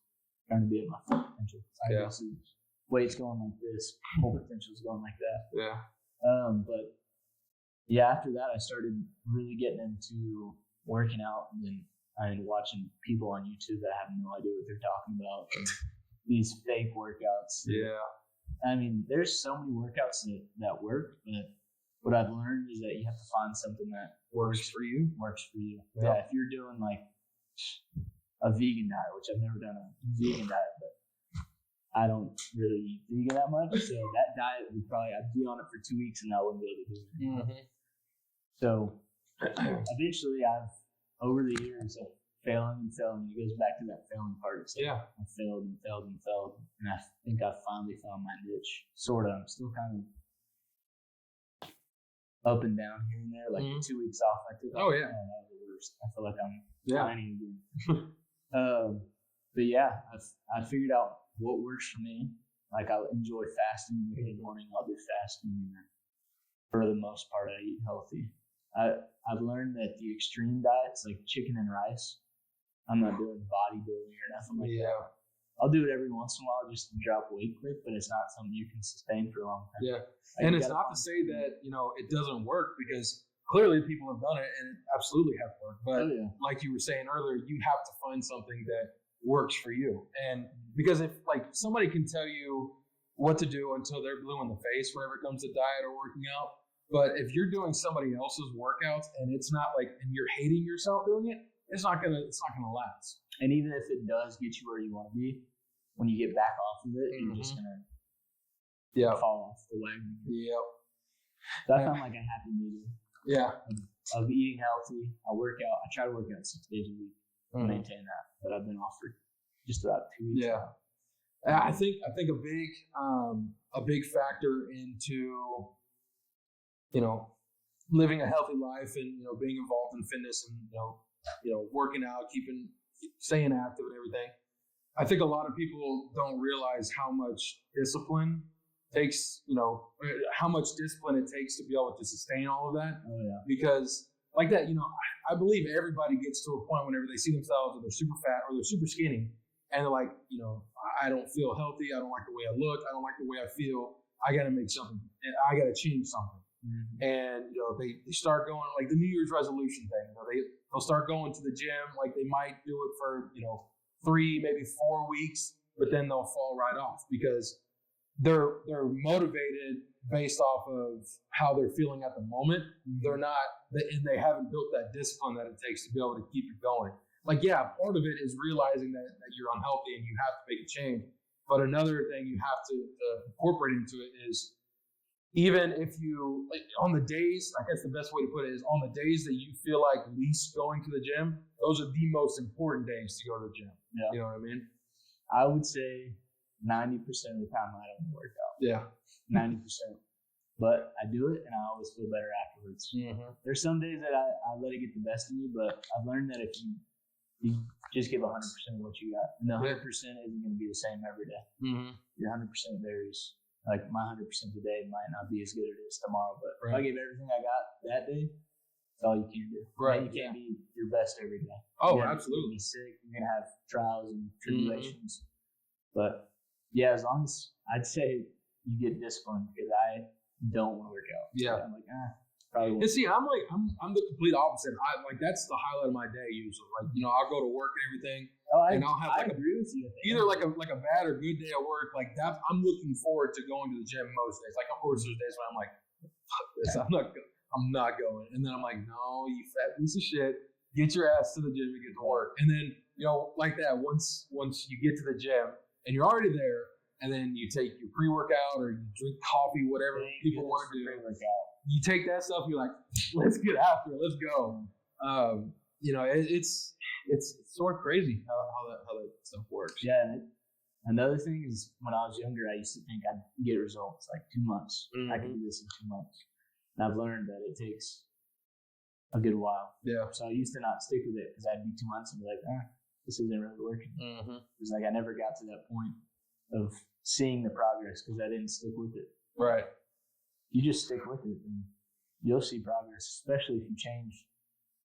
Trying to be at my full potential. Weight's going like this, full potential's going like that. Yeah. But yeah, after that I started really getting into working out, and then I ended watching people on YouTube that have no idea what they're talking about. These fake workouts. Yeah. I mean, there's so many workouts that work, but what I've learned is that you have to find something that Works for you. Yeah, if you're doing like a vegan diet, which I've never done a vegan diet, but I don't really eat vegan that much, so that diet I'd be on it for 2 weeks and I wouldn't be able to do it. So eventually over the years of failing, it goes back to that failing part. So I failed, and I think I finally found my niche. Sort of. I'm still kind of up and down here and there, like the 2 weeks off I took. Oh yeah. That was the worst. I feel like I'm whining again. But yeah, I figured out what works for me. Like I enjoy fasting. Like in the morning I'll do fasting, and for the most part I eat healthy. I've learned that the extreme diets, like chicken and rice, I'm not doing bodybuilding or nothing like that. I'll do it every once in a while just to drop weight quick, but it's not something you can sustain for a long time. Yeah. And it's not to say that, it doesn't work, because clearly people have done it and it absolutely has worked. But like you were saying earlier, you have to find something that works for you. And because if like somebody can tell you what to do until they're blue in the face whenever it comes to diet or working out, but if you're doing somebody else's workouts and it's not like, and you're hating yourself doing it, it's not gonna last. And even if it does get you where you want to be, when you get back off of it, you're just gonna fall off the wagon. Yep. So I found like a happy medium. Yeah. Of eating healthy. I work out. I try to work out 6 days a week to maintain that. But I've been off for just about 2 weeks. Yeah. I think a big factor into living a healthy life and being involved in fitness and working out, staying active and everything. I think a lot of people don't realize how much discipline takes, how much discipline it takes to be able to sustain all of that. Oh yeah. Because like that, I believe everybody gets to a point whenever they see themselves or they're super fat or they're super skinny and they're like, I don't feel healthy. I don't like the way I look. I don't like the way I feel. I got to make something. I got to change something. And they start going like the New Year's resolution thing. They'll start going to the gym, like they might do it for 3, maybe 4 weeks, but then they'll fall right off because they're motivated based off of how they're feeling at the moment. They're not, and they haven't built that discipline that it takes to be able to keep it going. Like, yeah, part of it is realizing that you're unhealthy and you have to make a change. But another thing you have to incorporate into it is, even if you, like on the days, I guess the best way to put it is on the days that you feel like least going to the gym, those are the most important days to go to the gym. Yeah. You know what I mean? I would say 90% of the time I don't work out. Yeah. 90%. But I do it and I always feel better afterwards. Mm-hmm. There's some days that I let it get the best of me, but I've learned that if you just give 100% of what you got, and the 100% isn't going to be the same every day. Mm-hmm. Your 100% varies. Like my 100% today might not be as good as it is tomorrow, but if I give everything I got that day, that's all you can do. Right. And you can't be your best every day. Oh, absolutely. You're going to be sick. You're going to have trials and tribulations. Mm-hmm. But yeah, as long as I'd say you get disciplined, because I don't want to work out. Yeah. I'm like, probably won't. And see, I'm the complete opposite. That's the highlight of my day usually. Like, I'll go to work and everything. And I'll have I agree with you. Either like a bad or good day at work. Like that, I'm looking forward to going to the gym most days. Like of course there's days when I'm like, fuck this, I'm not going. And then I'm like, no, you fat piece of shit, get your ass to the gym and get to work. And then like that. Once you get to the gym and you're already there, and then you take your pre-workout or you drink coffee, whatever people want to do. You take that stuff. You're like, let's get after it. Let's go. It's sort of crazy how that stuff works. Yeah. Another thing is, when I was younger, I used to think I'd get results like 2 months. Mm-hmm. I can do this in 2 months. And I've learned that it takes a good while. Yeah. So I used to not stick with it because I'd be 2 months and be like, this isn't really working. Mm-hmm. It's like I never got to that point of seeing the progress because I didn't stick with it. Right. You just stick with it and you'll see progress, especially if you change.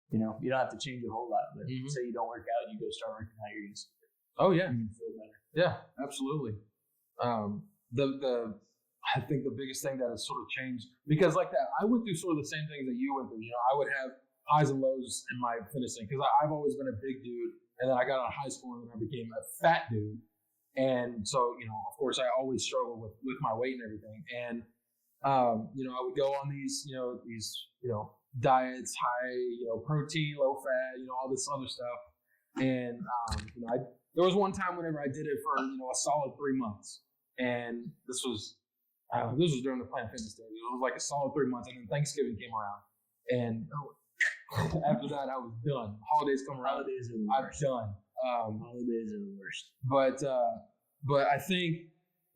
You don't have to change a whole lot, but say you don't work out, you go start working out, you're going to see it. Oh, yeah. You're going to feel better. Yeah, absolutely. I think the biggest thing that has sort of changed, because like that, I went through sort of the same things that you went through. I would have highs and lows in my finishing because I've always been a big dude, and then I got out of high school and then I became a fat dude. And so, of course, I always struggled with my weight and everything. And, I would go on these diets, high, protein, low fat, all this other stuff. And, there was one time whenever I did it for, a solid 3 months. And this was during the Planet Fitness days. It was like a solid 3 months. And then Thanksgiving came around. And after that, I was done. Holidays come around. Holidays are the worst. I'm done. Holidays are the worst. But I think,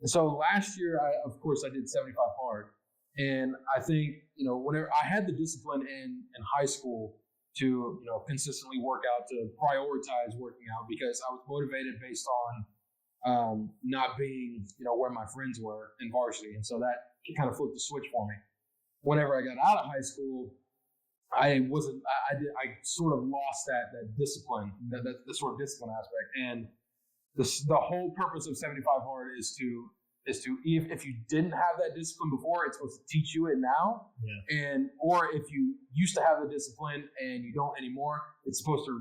so last year, of course, I did 75 hard. And I think, whenever I had the discipline in high school to, consistently work out, to prioritize working out, because I was motivated based on not being, where my friends were in varsity. And so that kind of flipped the switch for me. Whenever I got out of high school, I sort of lost that discipline, that sort of discipline aspect. And the whole purpose of 75 hard is to if you didn't have that discipline before, it's supposed to teach you it now. Yeah. Or if you used to have the discipline and you don't anymore, it's supposed to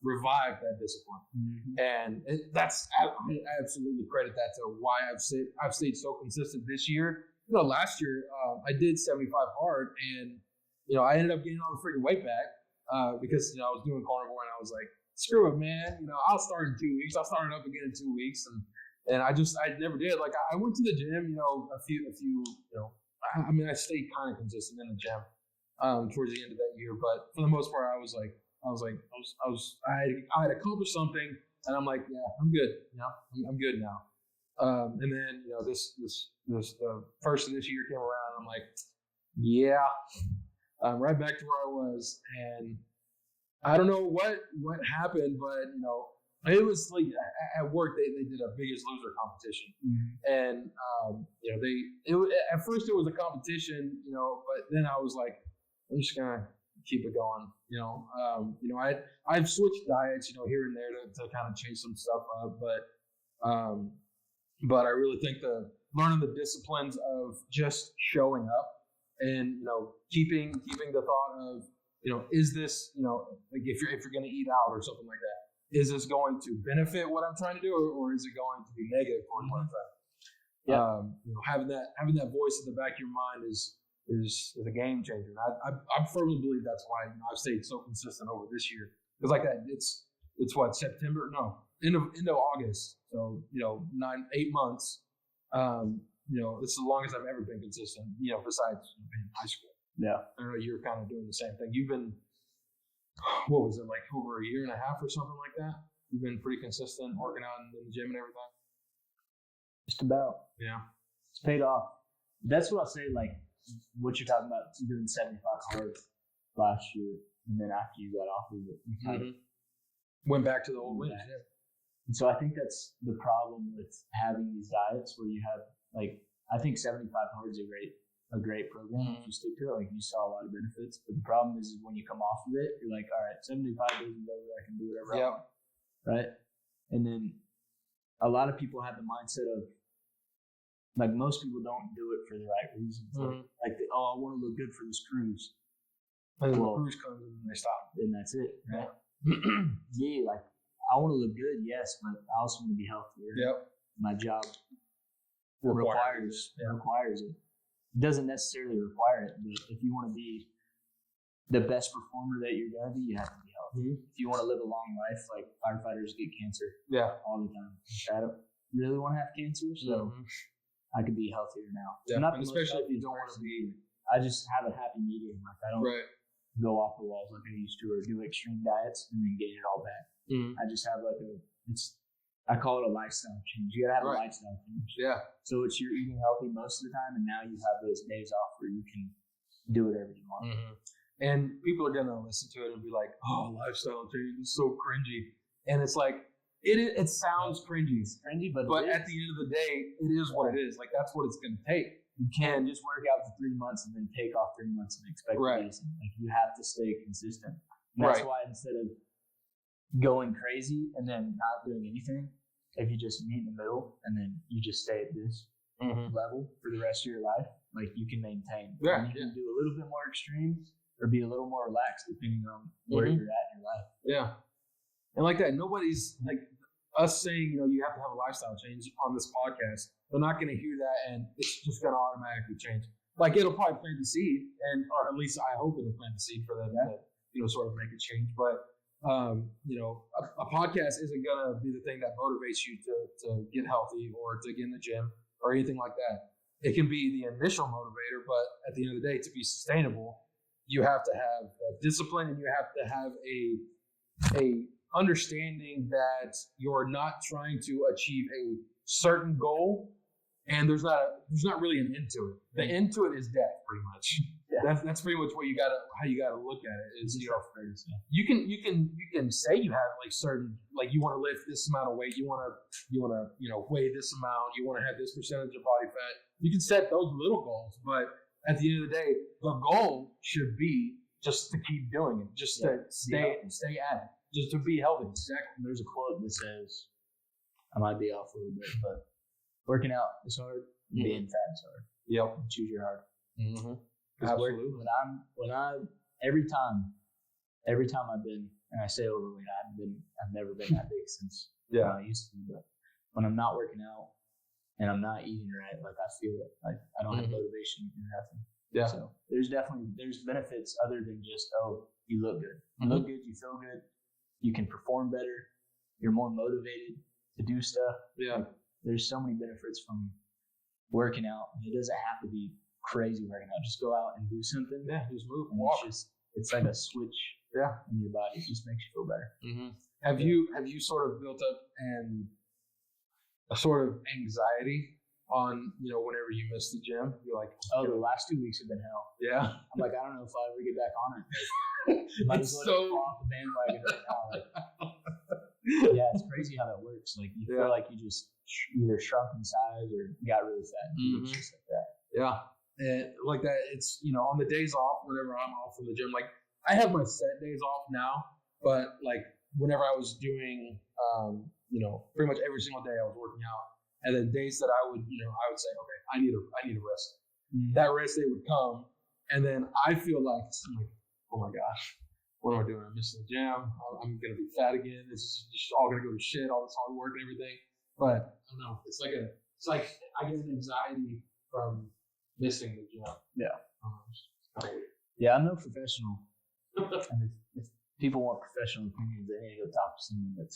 revive that discipline. Mm-hmm. And I absolutely credit that to why I've stayed so consistent this year. Last year I did 75 hard, and I ended up getting all the freaking weight back because I was doing carnivore, and I was like, screw it, man. I'll start in 2 weeks. I'll start it up again in 2 weeks, and I never did. Like, I went to the gym, a few, I stayed kind of consistent in the gym towards the end of that year, but for the most part, I had accomplished something, and I'm like, yeah, I'm good. I'm good now. And then this the first of this year came around. I'm like, yeah, right back to where I was, and I don't know what happened, but it was like at work they did a Biggest Loser competition, and at first it was a competition, but then I was like, I'm just gonna keep it going, I've switched diets, here and there to kind of change some stuff up, but I really think learning the disciplines of just showing up and keeping the thought of is this like if you're going to eat out or something like that, is this going to benefit what I'm trying to do, or is it going to be negative for what I'm trying to do? Yeah. Having that voice in the back of your mind is a game changer. I firmly believe that's why I've stayed so consistent over this year, because like that it's what, September? No, end of August. So 8 months. It's the longest I've ever been consistent. Besides being in high school. Yeah, I know you're kind of doing the same thing. You've been, what was it, like over a year and a half or something like that? You've been pretty consistent working out in the gym and everything. Just about. Yeah, it's paid off. That's what I'll say. Like what you're talking about, doing 75 hard last year, and then after you got off of it, you kind of went back to the old ways. Yeah. And so I think that's the problem with having these diets where you have, like, I think 75 hard is a great program. If you stick to it, like, you saw a lot of benefits. But the problem is when you come off of it, you're like, all right, 75 days is over, I can do whatever I want. Right? And then a lot of people have the mindset of, like, most people don't do it for the right reasons. Like, I want to look good for this cruise. And then the cruise comes and they stop. And that's it, right? Yeah, like, I want to look good, yes, but I also want to be healthier. Yep. My job requires it. It doesn't necessarily require it, but if you want to be the best performer that you're gonna be, you have to be healthy. If you want to live a long life, like firefighters get cancer all the time. I don't really want to have cancer, so I could be healthier now. Yeah. I'm not and especially if you don't want to be. I just have a happy medium. Like I don't go off the walls like I used to, or do extreme diets and then gain it all back. I just have like I call it a lifestyle change. You gotta have a lifestyle change. Yeah. So it's you're eating healthy most of the time, and now you have those days off where you can do whatever you want. And people are gonna listen to it and be like, "Oh, lifestyle change is so cringy," and it's like it sounds cringy. It's cringy, but at the end of the day, it is what it is. Like that's what it's gonna take. You can't just work out for 3 months and then take off 3 months and expect amazing. Like you have to stay consistent. And that's why instead of going crazy and then not doing anything, if you just meet in the middle and then you just stay at this level for the rest of your life, like you can maintain. Yeah. You can do a little bit more extreme or be a little more relaxed depending on where you're at in your life. Yeah. And like that, nobody's like us saying, you have to have a lifestyle change on this podcast. They're not going to hear that and it's just going to automatically change. Like it'll probably plant the seed, or at least I hope it'll plant the seed for them to, sort of make a change. But a podcast isn't going to be the thing that motivates you to get healthy or to get in the gym or anything like that. It can be the initial motivator, but at the end of the day, to be sustainable, you have to have discipline and you have to have a understanding that you're not trying to achieve a certain goal, and there's not really an end to it. The end to it is death, pretty much. Yeah. That's pretty much how you gotta look at it. Is you can say you have like certain, like you want to lift this amount of weight, you want to weigh this amount, you want to have this percentage of body fat. You can set those little goals, but at the end of the day, the goal should be just to keep doing it, just to stay at it, just to be healthy. Exactly. There's a quote that says, I might be off a little bit, but working out is hard, being fat is hard. Yep. Choose your heart. Absolutely. Every time I've been, and I say overweight, I've never been that big since I used to be, but when I'm not working out and I'm not eating right, like I feel it. Like I don't have motivation to do nothing. Yeah. So there's benefits other than just, you look good. You look good, you feel good, you can perform better, you're more motivated to do stuff. Yeah. There's so many benefits from working out, and it doesn't have to be crazy working out. Just go out and do something. Yeah, just move. And walk. It's like a switch in your body. It just makes you feel better. Have you sort of built up a sort of anxiety on, whenever you miss the gym? You're like, the last 2 weeks have been hell. Yeah. I'm like, I don't know if I'll ever get back on it. Might as well fall off the bandwagon right now. Yeah, it's crazy how that works. Like you feel like you just either shrunk in size or got really fat. It's just like that. Yeah. And like that, it's, on the days off, whenever I'm off from the gym, like I have my set days off now, but like whenever I was doing, pretty much every single day I was working out, and then days that I would say, okay, I need a rest. That rest day would come, and then I feel like, oh my gosh, what am I doing? I'm missing the gym. I'm going to be fat again. It's just all going to go to shit, all this hard work and everything. But I don't know. It's like I get an anxiety from missing the gym. Yeah. Yeah, I'm no professional. And if people want professional opinions, they need to go talk to someone that's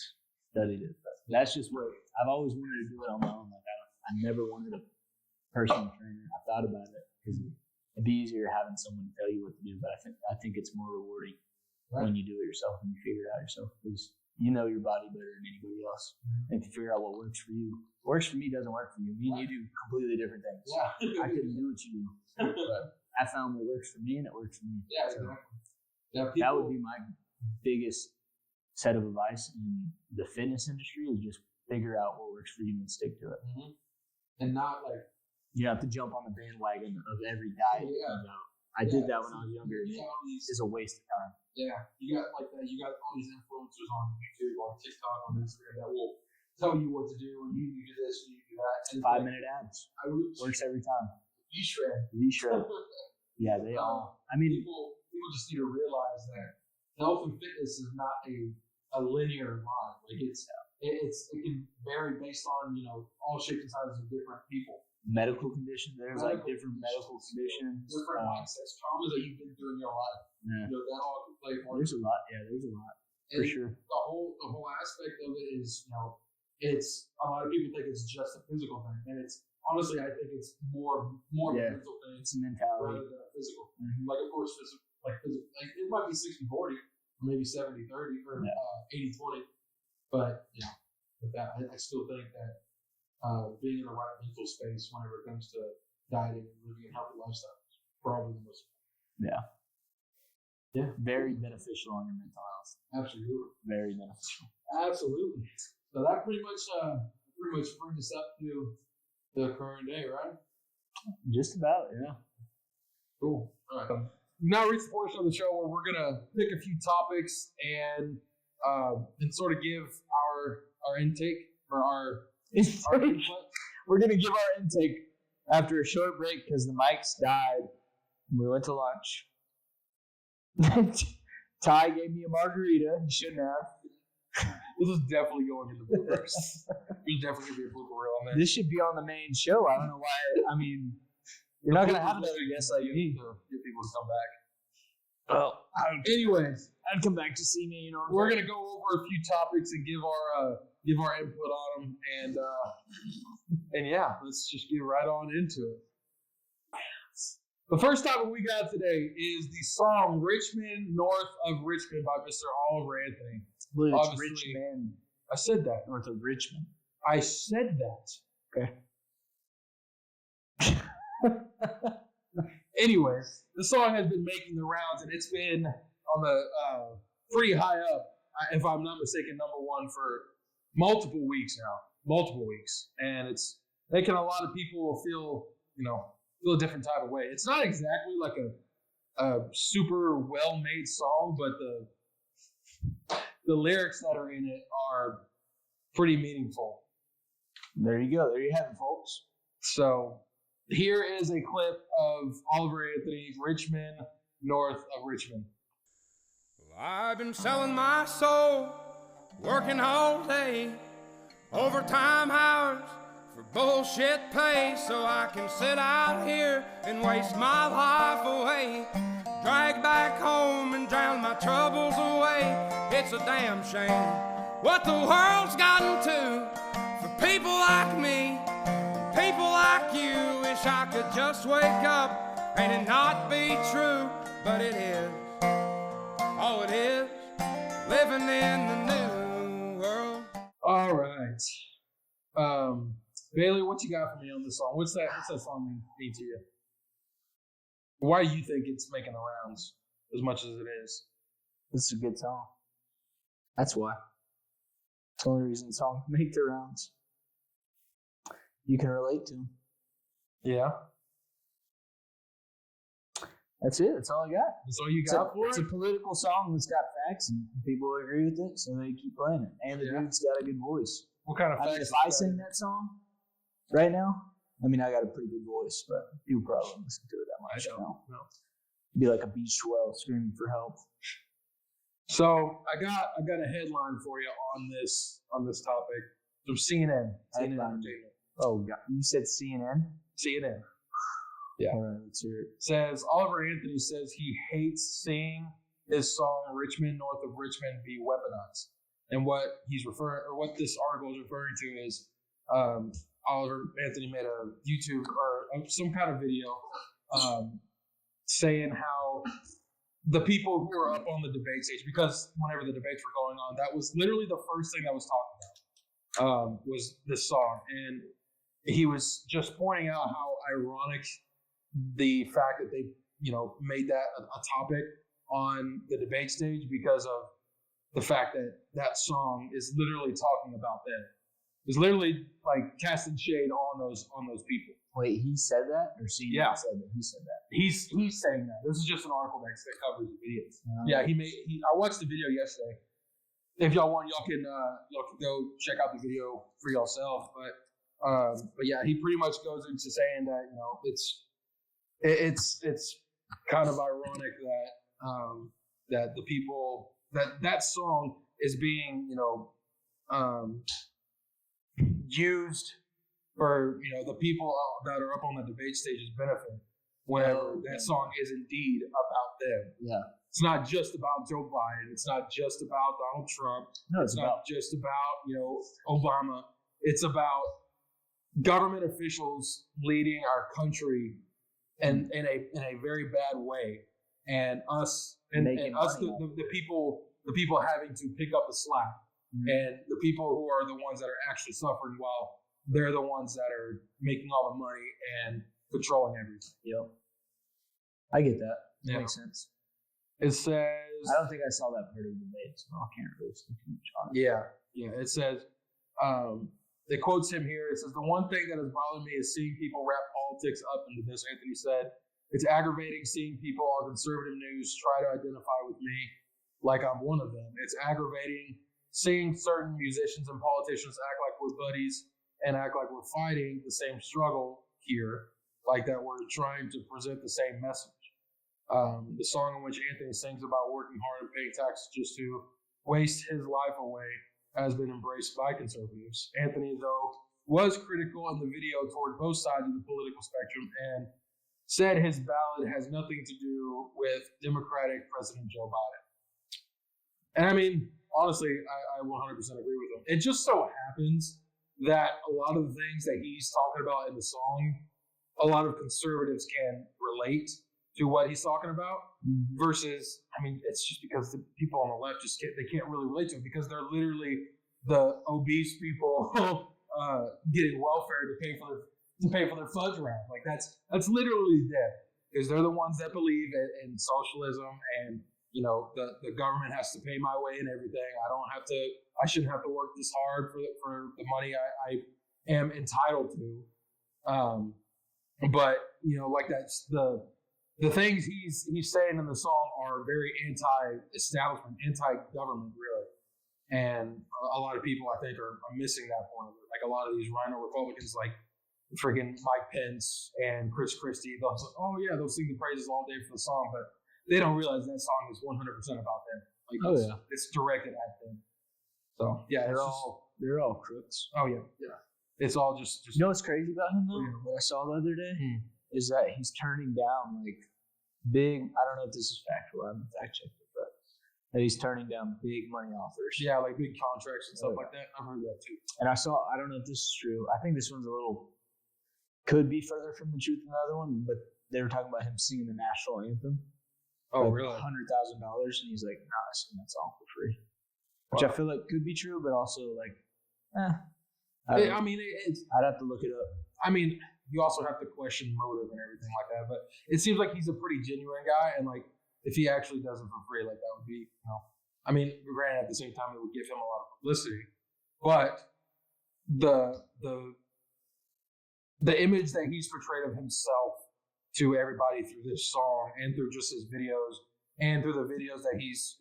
studied it. But that's just what I've always wanted to do it on my own. Like I never wanted a personal trainer. I thought about it because it'd be easier having someone tell you what to do. But I think it's more rewarding when you do it yourself and you figure it out yourself, because you know your body better than anybody else. And if you figure out what works for you, works for me doesn't work for you. Me and you do completely different things. Yeah. I couldn't do what you do, but I found what works for me, and it works for me. Yeah, so exactly. That would be my biggest set of advice in the fitness industry, is just figure out what works for you and stick to it. And not like, you have to jump on the bandwagon of every diet. I did that when I was younger. It's a waste of time. Yeah, you got like that. You got all these influencers on YouTube, on TikTok, on Instagram that will tell you what to do, and you do this, and you do that. And 5-minute ads works every time. V-shred. Yeah, they all. I mean, people just need to realize that health and fitness is not a linear line. Like it can vary based on all shapes and sizes of different people. medical conditions. There's like different medical conditions. Different access traumas that you've been through in your life. Yeah. You know, that all can play for There's a lot. Yeah, there's a lot. For sure. The whole aspect of it is, you know, it's a lot of people think it's just a physical thing, and it's honestly, I think it's more of a mental thing. It's mentality rather than a physical. Mm-hmm. Like, of course, physical, like it might be 60-40, or maybe 70-30, or 80-20, but yeah, with that, I still think that being in the right mental space whenever it comes to dieting and living a healthy lifestyle is probably the most. Yeah, very beneficial on your mental health. Absolutely, very beneficial. Absolutely. So that pretty much brings us up to the current day, right? Just about, yeah. Cool. All right. Now reach the portion of the show where we're gonna pick a few topics and sort of give our intake or our input. We're gonna give our intake after a short break because the mics died. We went to lunch. Ty gave me a margarita. He shouldn't have. This is definitely going in the bloopers. There's definitely gonna be a blooper reel on there. This should be on the main show. I don't know why. I mean, you're not gonna have another guest like me to get people to come back. Well, anyways, I'd come back to see me. You know, we're gonna go over a few topics and give our input on them, and yeah, let's just get right on into it. The first topic we got today is the song "Richmond North of Richmond" by Mr. Oliver Anthony. It's Richmond. I said that. North of Richmond. I said that. Okay. Anyways, the song has been making the rounds, and it's been on the pretty high up, if I'm not mistaken, #1 for multiple weeks now. Multiple weeks. And it's making a lot of people feel a different type of way. It's not exactly like a super well-made song, but the lyrics that are in it are pretty meaningful. There you go. There you have it, folks. So here is a clip of Oliver Anthony's "Richmond North of Richmond." Well, I've been selling my soul, working all day, overtime hours for bullshit pay, so I can sit out here and waste my life away, drag back home and drown my troubles away. It's a damn shame what the world's gotten to for people like me, people like you. Wish I could just wake up and it not be true, but it is. Oh, it is living in the new world. All right. Bailey, what you got for me on this song? What's that song mean to you? Why do you think it's making the rounds as much as it is? It's a good song. That's why. It's the only reason the song can make the rounds. You can relate to them. Yeah. That's it. That's all I got. That's all you got for it? It's a political song that's got facts, and people agree with it, so they keep playing it. And the dude's got a good voice. What kind of facts? I mean, if I sing that song right now, I mean, I got a pretty good voice, but people probably don't listen to it that much. I don't. No. It'd be like a beach swell screaming for help. So I got a headline for you on this topic from CNN. CNN Entertainment. Oh God, you said CNN? CNN. Yeah. All right, let's hear it. Says Oliver Anthony says he hates seeing his song "Richmond North of Richmond" be weaponized, and what this article is referring to is Oliver Anthony made a YouTube or some kind of video saying how the people who were up on the debate stage, because whenever the debates were going on, that was literally the first thing that was talked about was this song, and he was just pointing out how ironic the fact that they made that a topic on the debate stage, because of the fact that that song is literally talking about them. It's literally like casting shade on those people. Wait, he said that, or CNN said that? He said that. He's saying that. This is just an article that covers the videos. Yeah, I watched the video yesterday. If y'all want, y'all can go check out the video for yourself. But yeah, he pretty much goes into saying that it's kind of ironic that the people that song is being used for the people that are up on the debate stage's benefit whenever that song is indeed about them. Yeah. It's not just about Joe Biden. It's not just about Donald Trump. No, it's not just about Obama. It's about government officials leading our country in a very bad way, and us the people having to pick up the slack, and the people who are the ones that are actually suffering while they're the ones that are making all the money and controlling everything. Yep. I get that. That makes sense. It says... I don't think I saw that part of the debate, so I can't really speak too much on it. Yeah. It says... it quotes him here. It says, "The one thing that has bothered me is seeing people wrap politics up into this," Anthony said. "It's aggravating seeing people on conservative news try to identify with me like I'm one of them. It's aggravating seeing certain musicians and politicians act like we're buddies and act like we're fighting the same struggle here, like that we're trying to present the same message." The song in which Anthony sings about working hard and paying taxes just to waste his life away has been embraced by conservatives. Anthony, though, was critical in the video toward both sides of the political spectrum and said his ballad has nothing to do with Democratic President Joe Biden. And I mean, honestly, I 100% agree with him. It just so happens that a lot of the things that he's talking about in the song, a lot of conservatives can relate to what he's talking about, versus, I mean, it's just because the people on the left they can't really relate to it because they're literally the obese people getting welfare to pay for their fudge round. Like that's literally them, because they're the ones that believe in socialism and the government has to pay my way and everything. I shouldn't have to work this hard for the money I am entitled to. But like that's the things he's saying in the song are very anti-establishment, anti-government, really. And a lot of people, I think, are missing that point. Like a lot of these rhino Republicans, like freaking Mike Pence and Chris Christie, they'll sing the praises all day for the song, but they don't realize that song is 100% about them. Like it's directed at them. So yeah, they're all crooks. Oh yeah. It's all just. You know what's crazy about him though? What I saw the other day is that he's turning down like big. I don't know if this is factual. I haven't fact checked it, but that he's turning down big money offers. Yeah, like big contracts and stuff like that. I've heard that too. And I don't know if this is true. I think this one's could be further from the truth than the other one, but they were talking about him singing the national anthem. Oh, really? $100,000, and he's like, "Nah, I sing that song for free," which I feel like could be true, but also like, I'd have to look it up. I mean, you also have to question motive and everything like that, but it seems like he's a pretty genuine guy, and like if he actually does it for free, like that would be, I mean, granted at the same time it would give him a lot of publicity, but the image that he's portrayed of himself to everybody through this song and through just his videos and through the videos that he's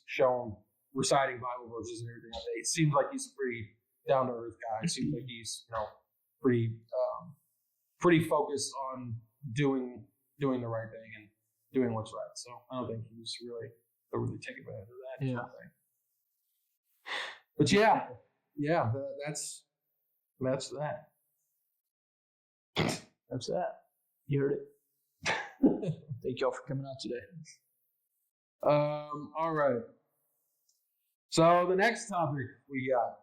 shown reciting Bible verses and everything like that, it seems like he's a pretty down to earth guy. It seems like he's pretty focused on doing the right thing and doing what's right. So I don't think he's really take advantage of that. Yeah. But yeah, that's that. That's that. You heard it. Thank y'all for coming out today. All right. So the next topic we got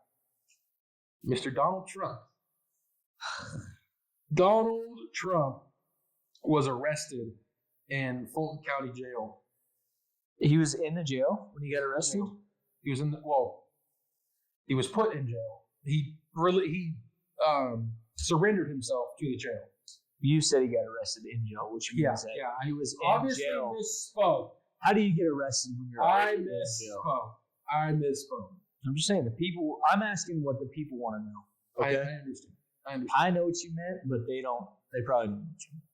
Mr. Donald Trump. Donald Trump was arrested in Fulton County Jail. He was in the jail when he got arrested? He was he was put in jail. He surrendered himself to the jail. You said he got arrested in jail, which means that he was in jail. Misspoke. How do you get arrested when you're in jail? I misspoke. I'm just saying I'm asking what the people want to know. Okay? I understand. I know what you meant, but they probably don't know what you meant.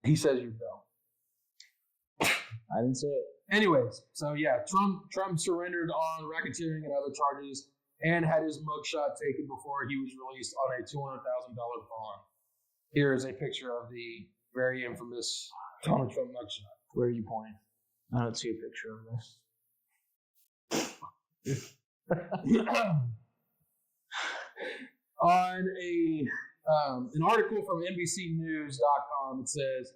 He says you're dumb. I didn't say it. Anyways, so yeah, Trump surrendered on racketeering and other charges and had his mugshot taken before he was released on a $200,000 bond. Here is a picture of the very infamous Donald Trump mugshot. Where are you pointing? I don't see a picture of this. On an article from NBCnews.com, it says,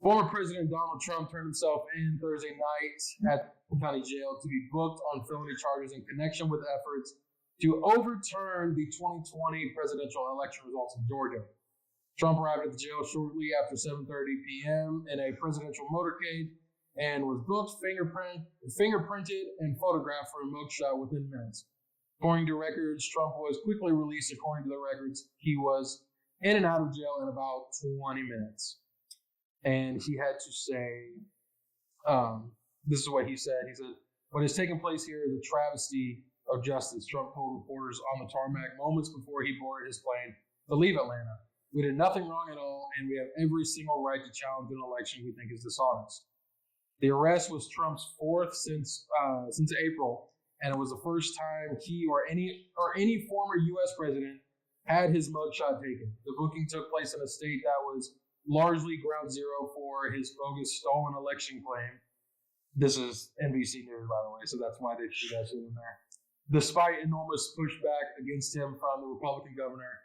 former President Donald Trump turned himself in Thursday night at the county jail to be booked on felony charges in connection with efforts to overturn the 2020 presidential election results in Georgia. Trump arrived at the jail shortly after 7:30 p.m. in a presidential motorcade and was booked, fingerprinted, and photographed for a mugshot within minutes. According to records, Trump was quickly released. According to the records, he was in and out of jail in about 20 minutes. And he had to say, this is what he said. He said, what has taken place here is a travesty of justice, Trump told reporters on the tarmac moments before he boarded his plane to leave Atlanta. We did nothing wrong at all, and we have every single right to challenge an election we think is dishonest. The arrest was Trump's fourth since April, and it was the first time he or any former U.S. president had his mugshot taken. The booking took place in a state that was largely ground zero for his bogus stolen election claim. This is NBC News, by the way, so that's why they threw that shit in there. Despite enormous pushback against him from the Republican governor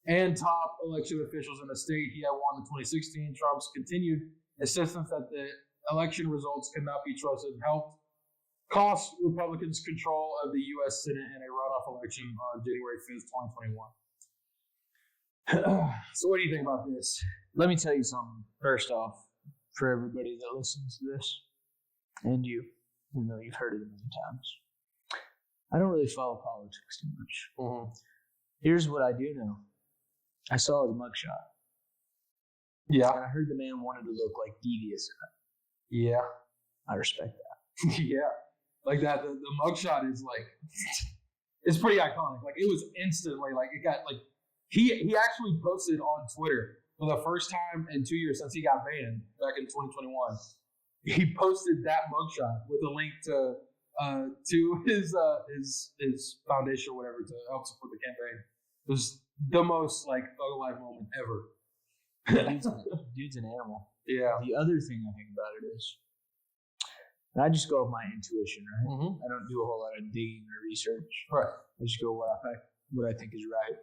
and top election officials in the state he had won in 2016, Trump's continued insistence that the election results could not be trusted helped cost Republicans control of the U.S. Senate in a runoff election on January 5th, 2021. So what do you think about this? Let me tell you something, first off, for everybody that listens to this, and you, even though you've heard it a million times. I don't really follow politics too much. Mm-hmm. Here's what I do know. I saw his mugshot. Yeah. And I heard the man wanted to look like devious in Yeah. it. I respect that. Yeah. Like that, the mugshot is like, it's pretty iconic. Like it was instantly, like it got like, he actually posted on Twitter for the first time in 2 years since he got banned back in 2021. He posted that mugshot with a link to his foundation or whatever to help support the campaign. It was the most like thug life moment ever. Dude's an animal. Yeah. The other thing I think about it is, and I just go with my intuition, right? Mm-hmm. I don't do a whole lot of digging or research. Right. I just go what I think is right.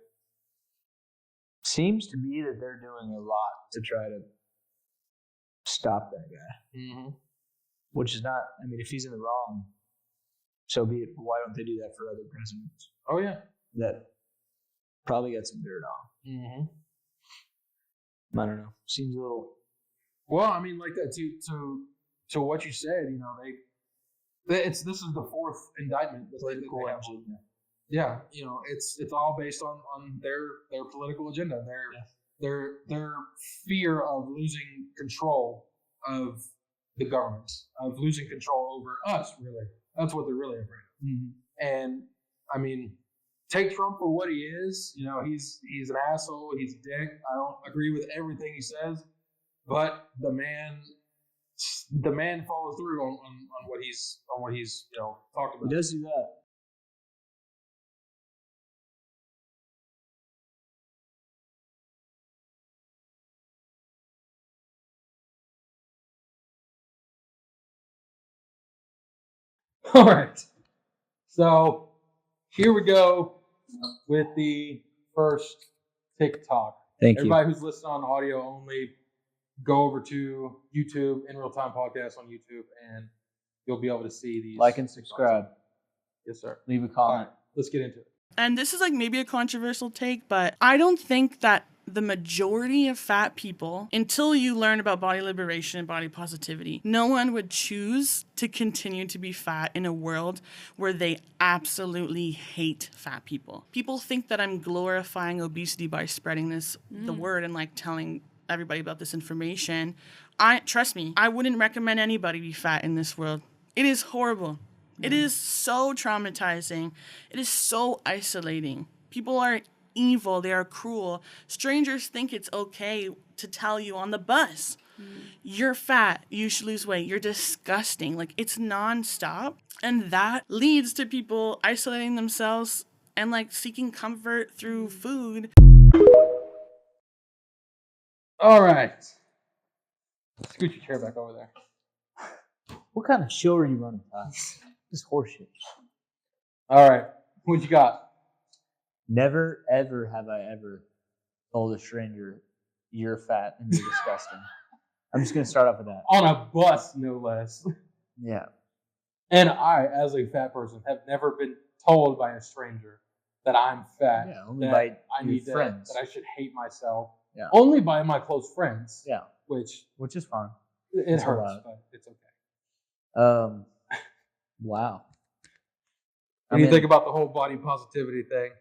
Seems to me that they're doing a lot to try to stop that guy. Mm-hmm. Which is not, I mean, if he's in the wrong, so be it. Why don't they do that for other presidents? Oh, yeah. That probably got some dirt on. Mm-hmm. I don't know. Seems a little. Well, I mean, like that to what you said, you know, this is the fourth indictment that they have. Yeah, you know, it's all based on their political agenda, their fear of losing control of the government, of losing control over us. Really, that's what they're really afraid of. Mm-hmm. And I mean, take Trump for what he is. You know, he's an asshole. He's a dick. I don't agree with everything he says, but the man follows through on what he's talked about. He does do that. All right. So here we go with the first TikTok. Thank Everybody who's listening on audio only, go over to YouTube, In Real Time Podcast on YouTube, and you'll be able to see these. Like and subscribe. Yes, sir. Leave a comment. All right, let's get into it. And this is like maybe a controversial take, but I don't think that the majority of fat people, until you learn about body liberation and body positivity, no one would choose to continue to be fat in a world where they absolutely hate fat people. People think that I'm glorifying obesity by spreading the word and like telling everybody about this information. Trust me, I wouldn't recommend anybody be fat in this world. It is horrible. It is so traumatizing. It is so isolating. People are evil. They are cruel. Strangers think it's okay to tell you on the bus, you're fat, you should lose weight, you're disgusting. Like, it's nonstop. And that leads to people isolating themselves and like seeking comfort through food. All right. Scoot your chair back over there. What kind of show are you running, Todd? Just horseshit. All right. What you got? Never, ever have I ever told a stranger, you're fat and you're disgusting. I'm just going to start off with that. On a bus, no less. Yeah. And I, as a fat person, have never been told by a stranger that I'm fat. Yeah, only that by I your need friends. that I should hate myself. Yeah. Only by my close friends. Yeah. Which is fine. It hurts, but it's okay. Wow. What do you think about the whole body positivity thing?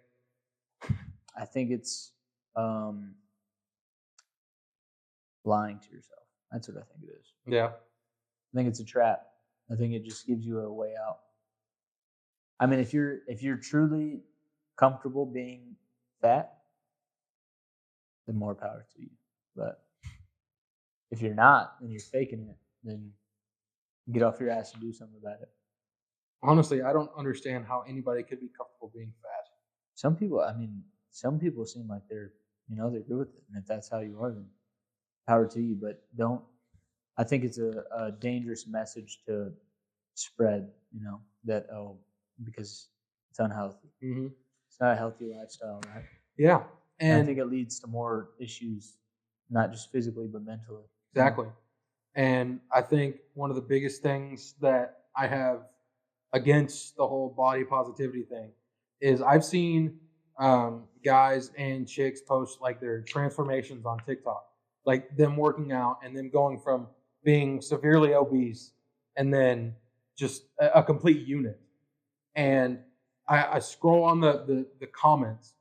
I think it's lying to yourself. That's what I think it is. Yeah. I think it's a trap. I think it just gives you a way out. I mean, if you're truly comfortable being fat, then more power to you. But if you're not, and you're faking it, then get off your ass and do something about it. Honestly, I don't understand how anybody could be comfortable being fat. Some people seem like they're good with it. And if that's how you are, then power to you. But I think it's a dangerous message to spread, that, because it's unhealthy. Mm-hmm. It's not a healthy lifestyle, right? Yeah. And I think it leads to more issues, not just physically, but mentally. Exactly. And I think one of the biggest things that I have against the whole body positivity thing is I've seen guys and chicks post like their transformations on TikTok, like them working out and them going from being severely obese and then just a complete unit. And I scroll on the comments,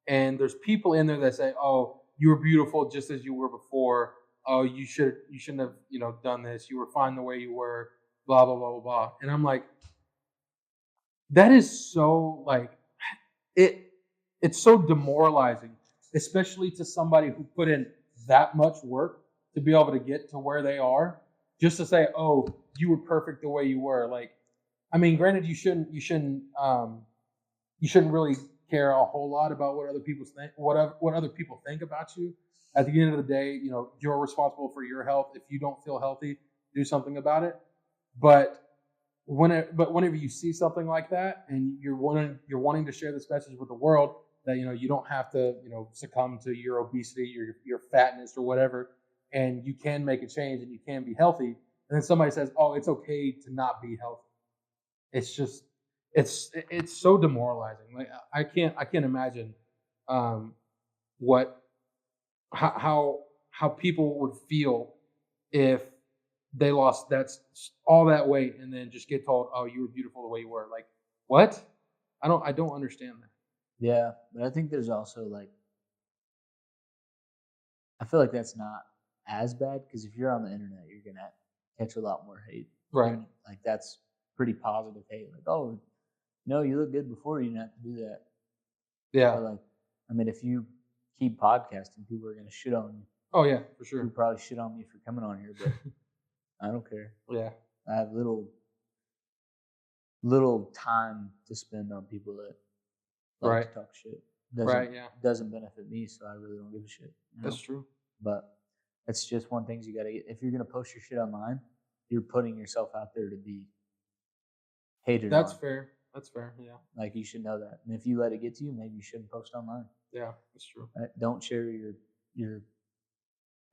and there's people in there that say, "Oh, you were beautiful just as you were before. Oh, you shouldn't have done this. You were fine the way you were. Blah blah blah blah blah." And I'm like, that is so like it's so demoralizing, especially to somebody who put in that much work to be able to get to where they are, just to say, "Oh, you were perfect the way you were." Like, I mean, granted, you shouldn't really care a whole lot about what other people think, what other people think about you. At the end of the day, you're responsible for your health. If you don't feel healthy, do something about it. But whenever you see something like that, and you're wanting to share this message with the world that you don't have to succumb to your obesity or your fatness or whatever, and you can make a change and you can be healthy, and then somebody says, "Oh, it's okay to not be healthy." It's just it's so demoralizing. Like I can't imagine how people would feel if they lost all that weight and then just get told, "Oh, you were beautiful the way you were." Like, what? I don't understand that. Yeah, but I think there's also I feel like that's not as bad, because if you're on the internet, you're gonna catch a lot more hate. Right. Like that's pretty positive hate. Like, "Oh, no, you look good before, you didn't have to do that." Yeah. But if you keep podcasting, people are gonna shit on you. Oh yeah, for sure. People probably shit on me for coming on here, but I don't care. Yeah. I have little time to spend on people that like to talk shit. Doesn't benefit me, so I really don't give a shit. That's true. But it's just one thing you gotta get. If you're gonna post your shit online, you're putting yourself out there to be hated. That's fair. That's fair. Yeah. Like, you should know that. And if you let it get to you, maybe you shouldn't post online. Yeah, that's true. Right? Don't share your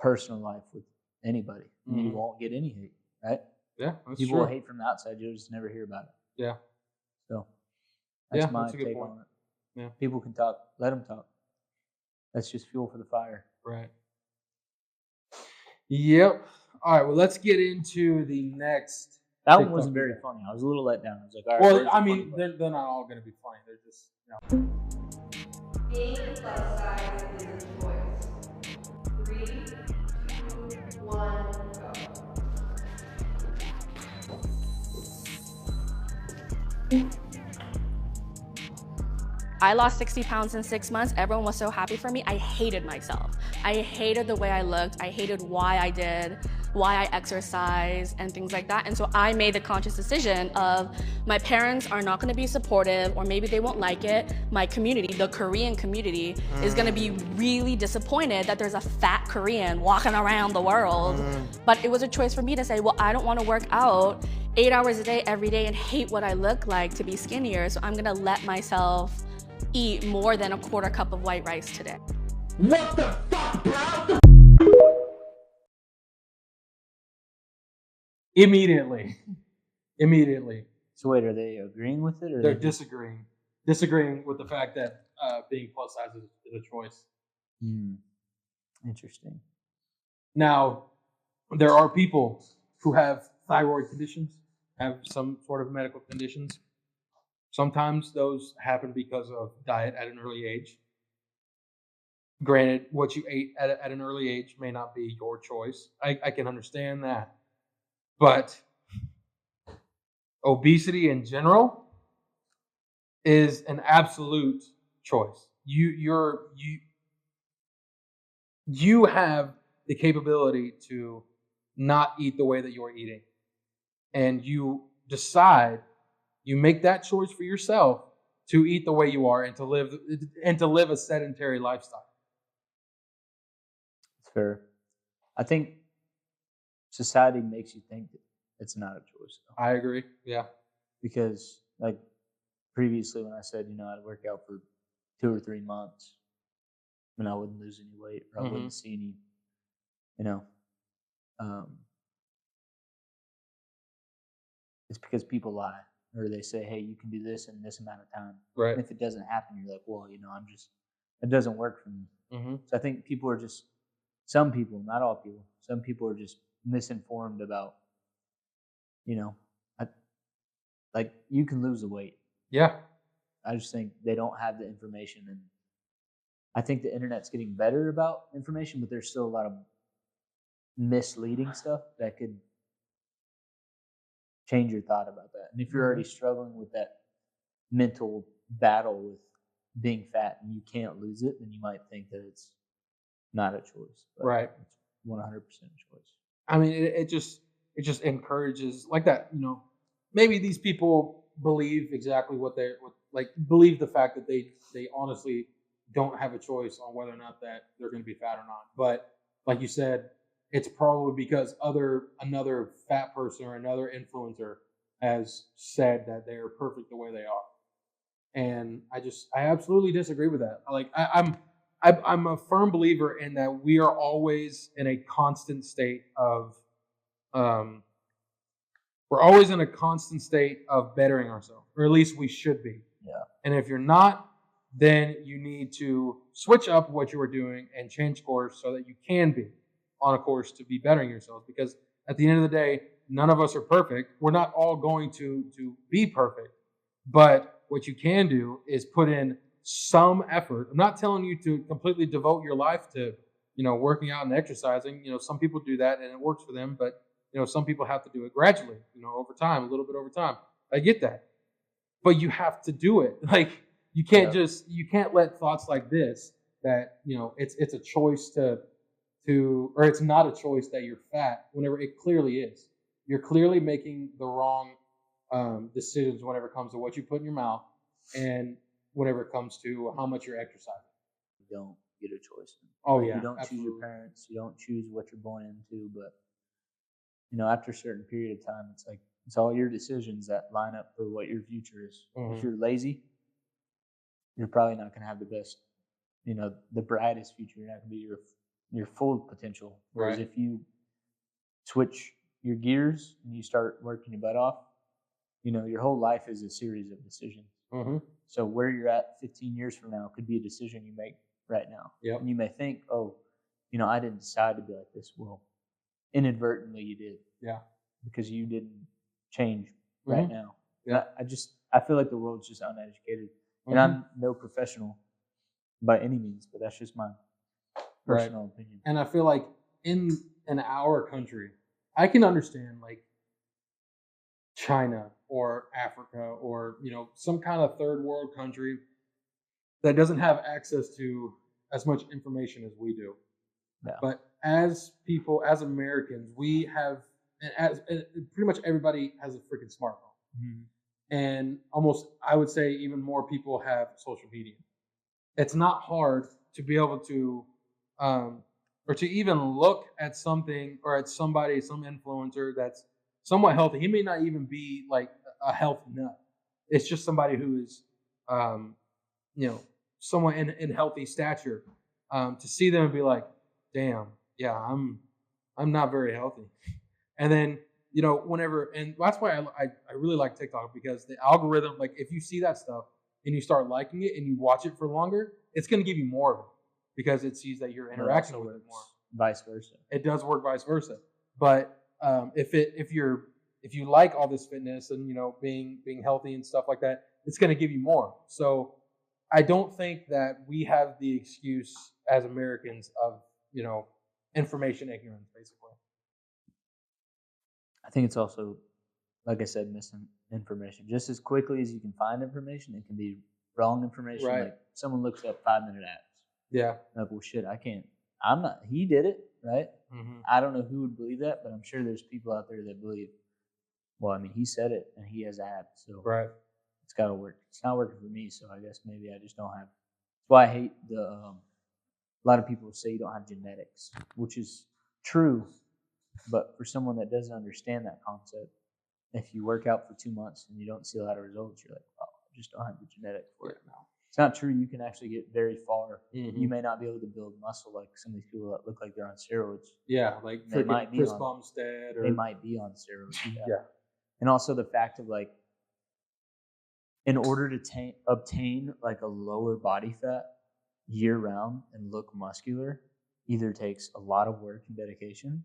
personal life with anybody. Mm-hmm. You won't get any hate, right? Yeah, that's People true. will hate from the outside. You'll just never hear about it. Yeah. So that's my that's a good take point. on it. Yeah. People can talk. Let them talk. That's just fuel for the fire. Right. Yep. All right. Well, let's get into the next. That one wasn't very funny. I was a little let down. I was like, all right. Well, I mean, they're not all going to be funny. They're just, Being plus size is a choice. 3, 2, 1, go. I lost 60 pounds in 6 months. Everyone was so happy for me. I hated myself. I hated the way I looked. I hated why I did, why I exercised, and things like that. And so I made the conscious decision of, my parents are not gonna be supportive, or maybe they won't like it. My community, the Korean community, is gonna be really disappointed that there's a fat Korean walking around the world. But it was a choice for me to say, well, I don't wanna work out 8 hours a day, every day, and hate what I look like to be skinnier. So I'm gonna let myself eat more than a quarter cup of white rice today. Immediately. So wait, are they agreeing with it, or They're they just- disagreeing with the fact that being plus size is a choice. Interesting. Now, there are people who have thyroid conditions, have some sort of medical conditions. Sometimes those happen because of diet at an early age. Granted, what you ate at an early age may not be your choice. I can understand that. But obesity in general is an absolute choice. You have the capability to not eat the way that you're eating. And you make that choice for yourself to eat the way you are and to live a sedentary lifestyle. It's fair. I think society makes you think that it's not a choice, though. I agree. Yeah. Because like previously when I said, I'd work out for 2 or 3 months and I wouldn't lose any weight or I wouldn't see any, it's because people lie or they say, hey, you can do this in this amount of time. Right. And if it doesn't happen, you're like, well, it doesn't work for me. So I think some people, not all people, some people are just misinformed about, like you can lose the weight. Yeah. I just think they don't have the information, and I think the internet's getting better about information, but there's still a lot of misleading stuff that could change your thought about that. And if you're already struggling with that mental battle with being fat and you can't lose it, then you might think that it's not a choice. But right. It's 100% a choice. I mean, it just encourages like that. Maybe these people believe exactly believe the fact that they honestly don't have a choice on whether or not that they're going to be fat or not. But like you said, it's probably because another fat person or another influencer has said that they're perfect the way they are. And I absolutely disagree with that. I'm a firm believer in that we are always in a constant state of we're always in a constant state of bettering ourselves, or at least we should be. Yeah. And if you're not, then you need to switch up what you are doing and change course so that you can be on a course to be bettering yourselves. Because at the end of the day, none of us are perfect. We're not all going to be perfect. But what you can do is put in some effort. I'm not telling you to completely devote your life to, working out and exercising. Some people do that and it works for them, but some people have to do it gradually, over time, a little bit over time. I get that. But you have to do it. Like you can't you can't let thoughts like this that, it's a choice or it's not a choice that you're fat whenever it clearly is. You're clearly making the wrong decisions whenever it comes to what you put in your mouth and whenever it comes to how much you're exercising. You don't get a choice. Oh, yeah. You don't choose your parents. You don't choose what you're born into. But, after a certain period of time, it's like it's all your decisions that line up for what your future is. If you're lazy, you're probably not going to have the best, the brightest future. You're not going to be your full potential. Whereas if you switch your gears and you start working your butt off, your whole life is a series of decisions. So where you're at 15 years from now could be a decision you make right now. Yep. And you may think, oh, I didn't decide to be like this. Well, inadvertently you did. Yeah. Because you didn't change right now. Yeah. I feel like the world's just uneducated. And I'm no professional by any means, but that's just my personal opinion. And I feel like in our country, I can understand like China or Africa or, some kind of third world country that doesn't have access to as much information as we do. Yeah. But as people, as Americans, we have, and pretty much everybody has a freaking smartphone. And almost, I would say even more people have social media. It's not hard to be able to, or to even look at something or at somebody, some influencer that's somewhat healthy. He may not even be like a health nut. It's just somebody who is somewhat in healthy stature, to see them and be like, damn, yeah, I'm not very healthy. And then, whenever, and that's why I really like TikTok, because the algorithm, like if you see that stuff and you start liking it and you watch it for longer, it's going to give you more of it because it sees that you're interacting with it more. Vice versa. It does work vice versa. But if you like all this fitness and being healthy and stuff like that, it's going to give you more. So I don't think that we have the excuse as Americans of information ignorance, basically. I think it's also, like I said, missing information. Just as quickly as you can find information, it can be wrong information. Right. Like someone looks up 5-minute abs. Yeah. Like, well, shit, I can't. I'm not. He did it, right? Mm-hmm. I don't know who would believe that, but I'm sure there's people out there that believe. Well, I mean, he said it, and he has abs, so Right. it's got to work. It's not working for me, so I guess maybe I just don't have. That's why I hate the. A lot of people say you don't have genetics, which is true, but for someone that doesn't understand that concept, if you work out for 2 months and you don't see a lot of results, you're like, oh, I just don't have the genetics for it. No. It's not true. You can actually get very far. Mm-hmm. You may not be able to build muscle like some of these people that look like they're on steroids. Yeah, like They might be Chris on- Bumstead. Or, They might be on steroids. Yeah. And also the fact of like, in order to obtain like a lower body fat year round and look muscular, either takes a lot of work and dedication,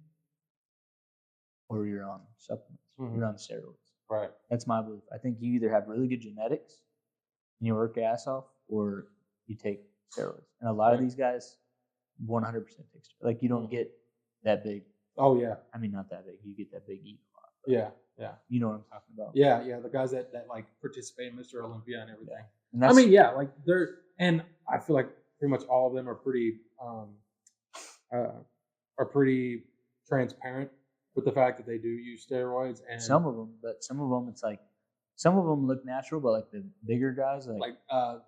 or you're on supplements. Mhm. You're on steroids. Right. That's my belief. I think you either have really good genetics and you work your ass off, or you take steroids. And a lot of Right. these guys, 100% take steroids. Like you don't get that big. Oh yeah. I mean, not that big. You get that big eat a lot. Yeah. Yeah. You know what I'm talking about. Yeah. Yeah. The guys that like participate in Mr. Olympia and everything. And I that's, mean, yeah, like and I feel like pretty much all of them are pretty transparent with the fact that they do use steroids. And some of them, but some of them, it's like, some of them look natural, but like the bigger guys, like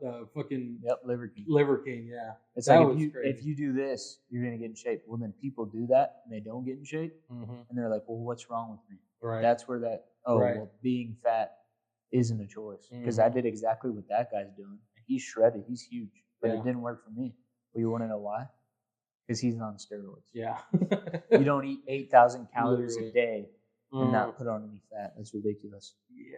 the fucking yep, Liver King. Liver King, yeah. It's That like was if crazy. you do this, you're gonna get in shape. Well, then people do that and they don't get in shape, Mm-hmm. and they're like, well, what's wrong with me? Right. That's where that Right. well, being fat isn't a choice, because I did exactly what that guy's doing. He's shredded. He's huge, but Yeah. it didn't work for me. Well, you want to know why? Because he's on steroids. Yeah. You don't eat 8,000 calories Literally. a day and Mm. not put on any fat. That's ridiculous. Yeah.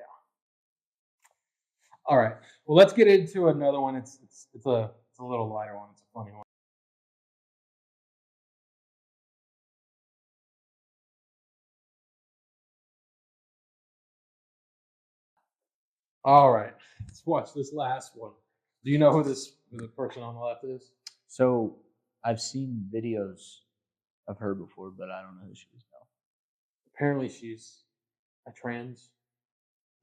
All right. Well, let's get into another one. It's a little lighter one. It's a funny one. All right. Let's watch this last one. Do you know who the person on the left is? So I've seen videos of her before, but I don't know who she is now. Apparently, she's a trans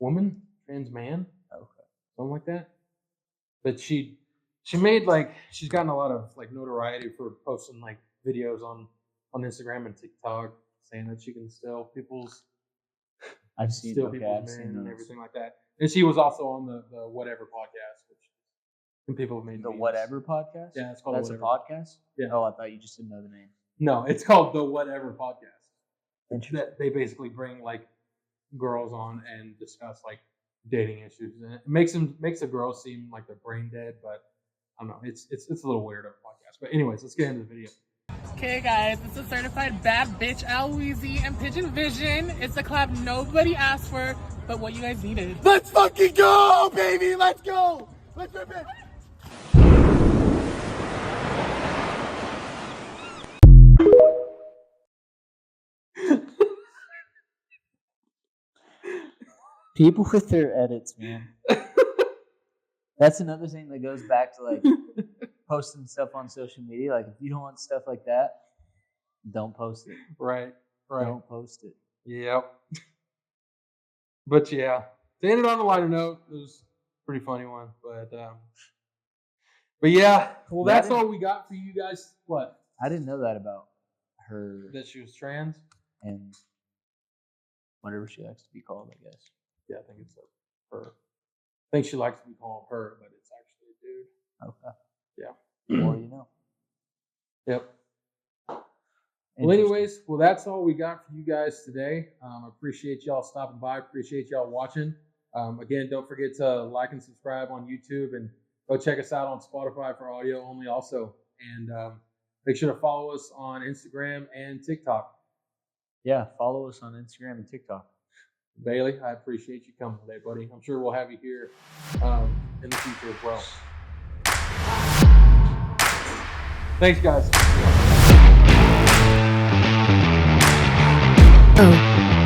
woman, trans man, Okay. something like that. But she made she's gotten a lot of notoriety for posting videos on Instagram and TikTok saying that she can steal people's I've seen steal okay, people's I've men seen and those. everything like that. And she was also on the Whatever podcast, which some people have made The memes. Whatever podcast? Yeah, it's called That's Whatever. a podcast? Yeah. Oh, I thought you just didn't know the name. No, it's called the Whatever podcast. Interesting. That they basically bring girls on and discuss dating issues, and it makes the girls seem like they're brain dead, but I don't know. It's a little weird of a podcast. But anyways, let's get into the video. Okay, guys, it's a certified bad bitch, Al Weezy and Pigeon Vision. It's a collab nobody asked for, but what you guys needed. Let's fucking go, baby! Let's go! Let's rip it! People with their edits, man. That's another thing that goes back to posting stuff on social media. Like if you don't want stuff like that, don't post it. Right. Don't post it. Yep. But yeah, to end it on a lighter note, it was a pretty funny one. But yeah, well, Yeah, I that's didn't- all we got for you guys. What? I didn't know that about her That she was trans? and whatever she likes to be called, I guess. Yeah, I think it's her. I think she likes to be called her, but it's actually a dude. Okay. Yeah. More you know. Yep. Well, Interesting. anyways, that's all we got for you guys today. Appreciate y'all stopping by. Appreciate y'all watching. Again, don't forget to like and subscribe on YouTube and Go check us out on Spotify for audio only also. And make sure to follow us on Instagram and TikTok. Yeah, follow us on Instagram and TikTok. Bailey, I appreciate you coming today, buddy. I'm sure we'll have you here in the future as well. Thanks, guys. Oh.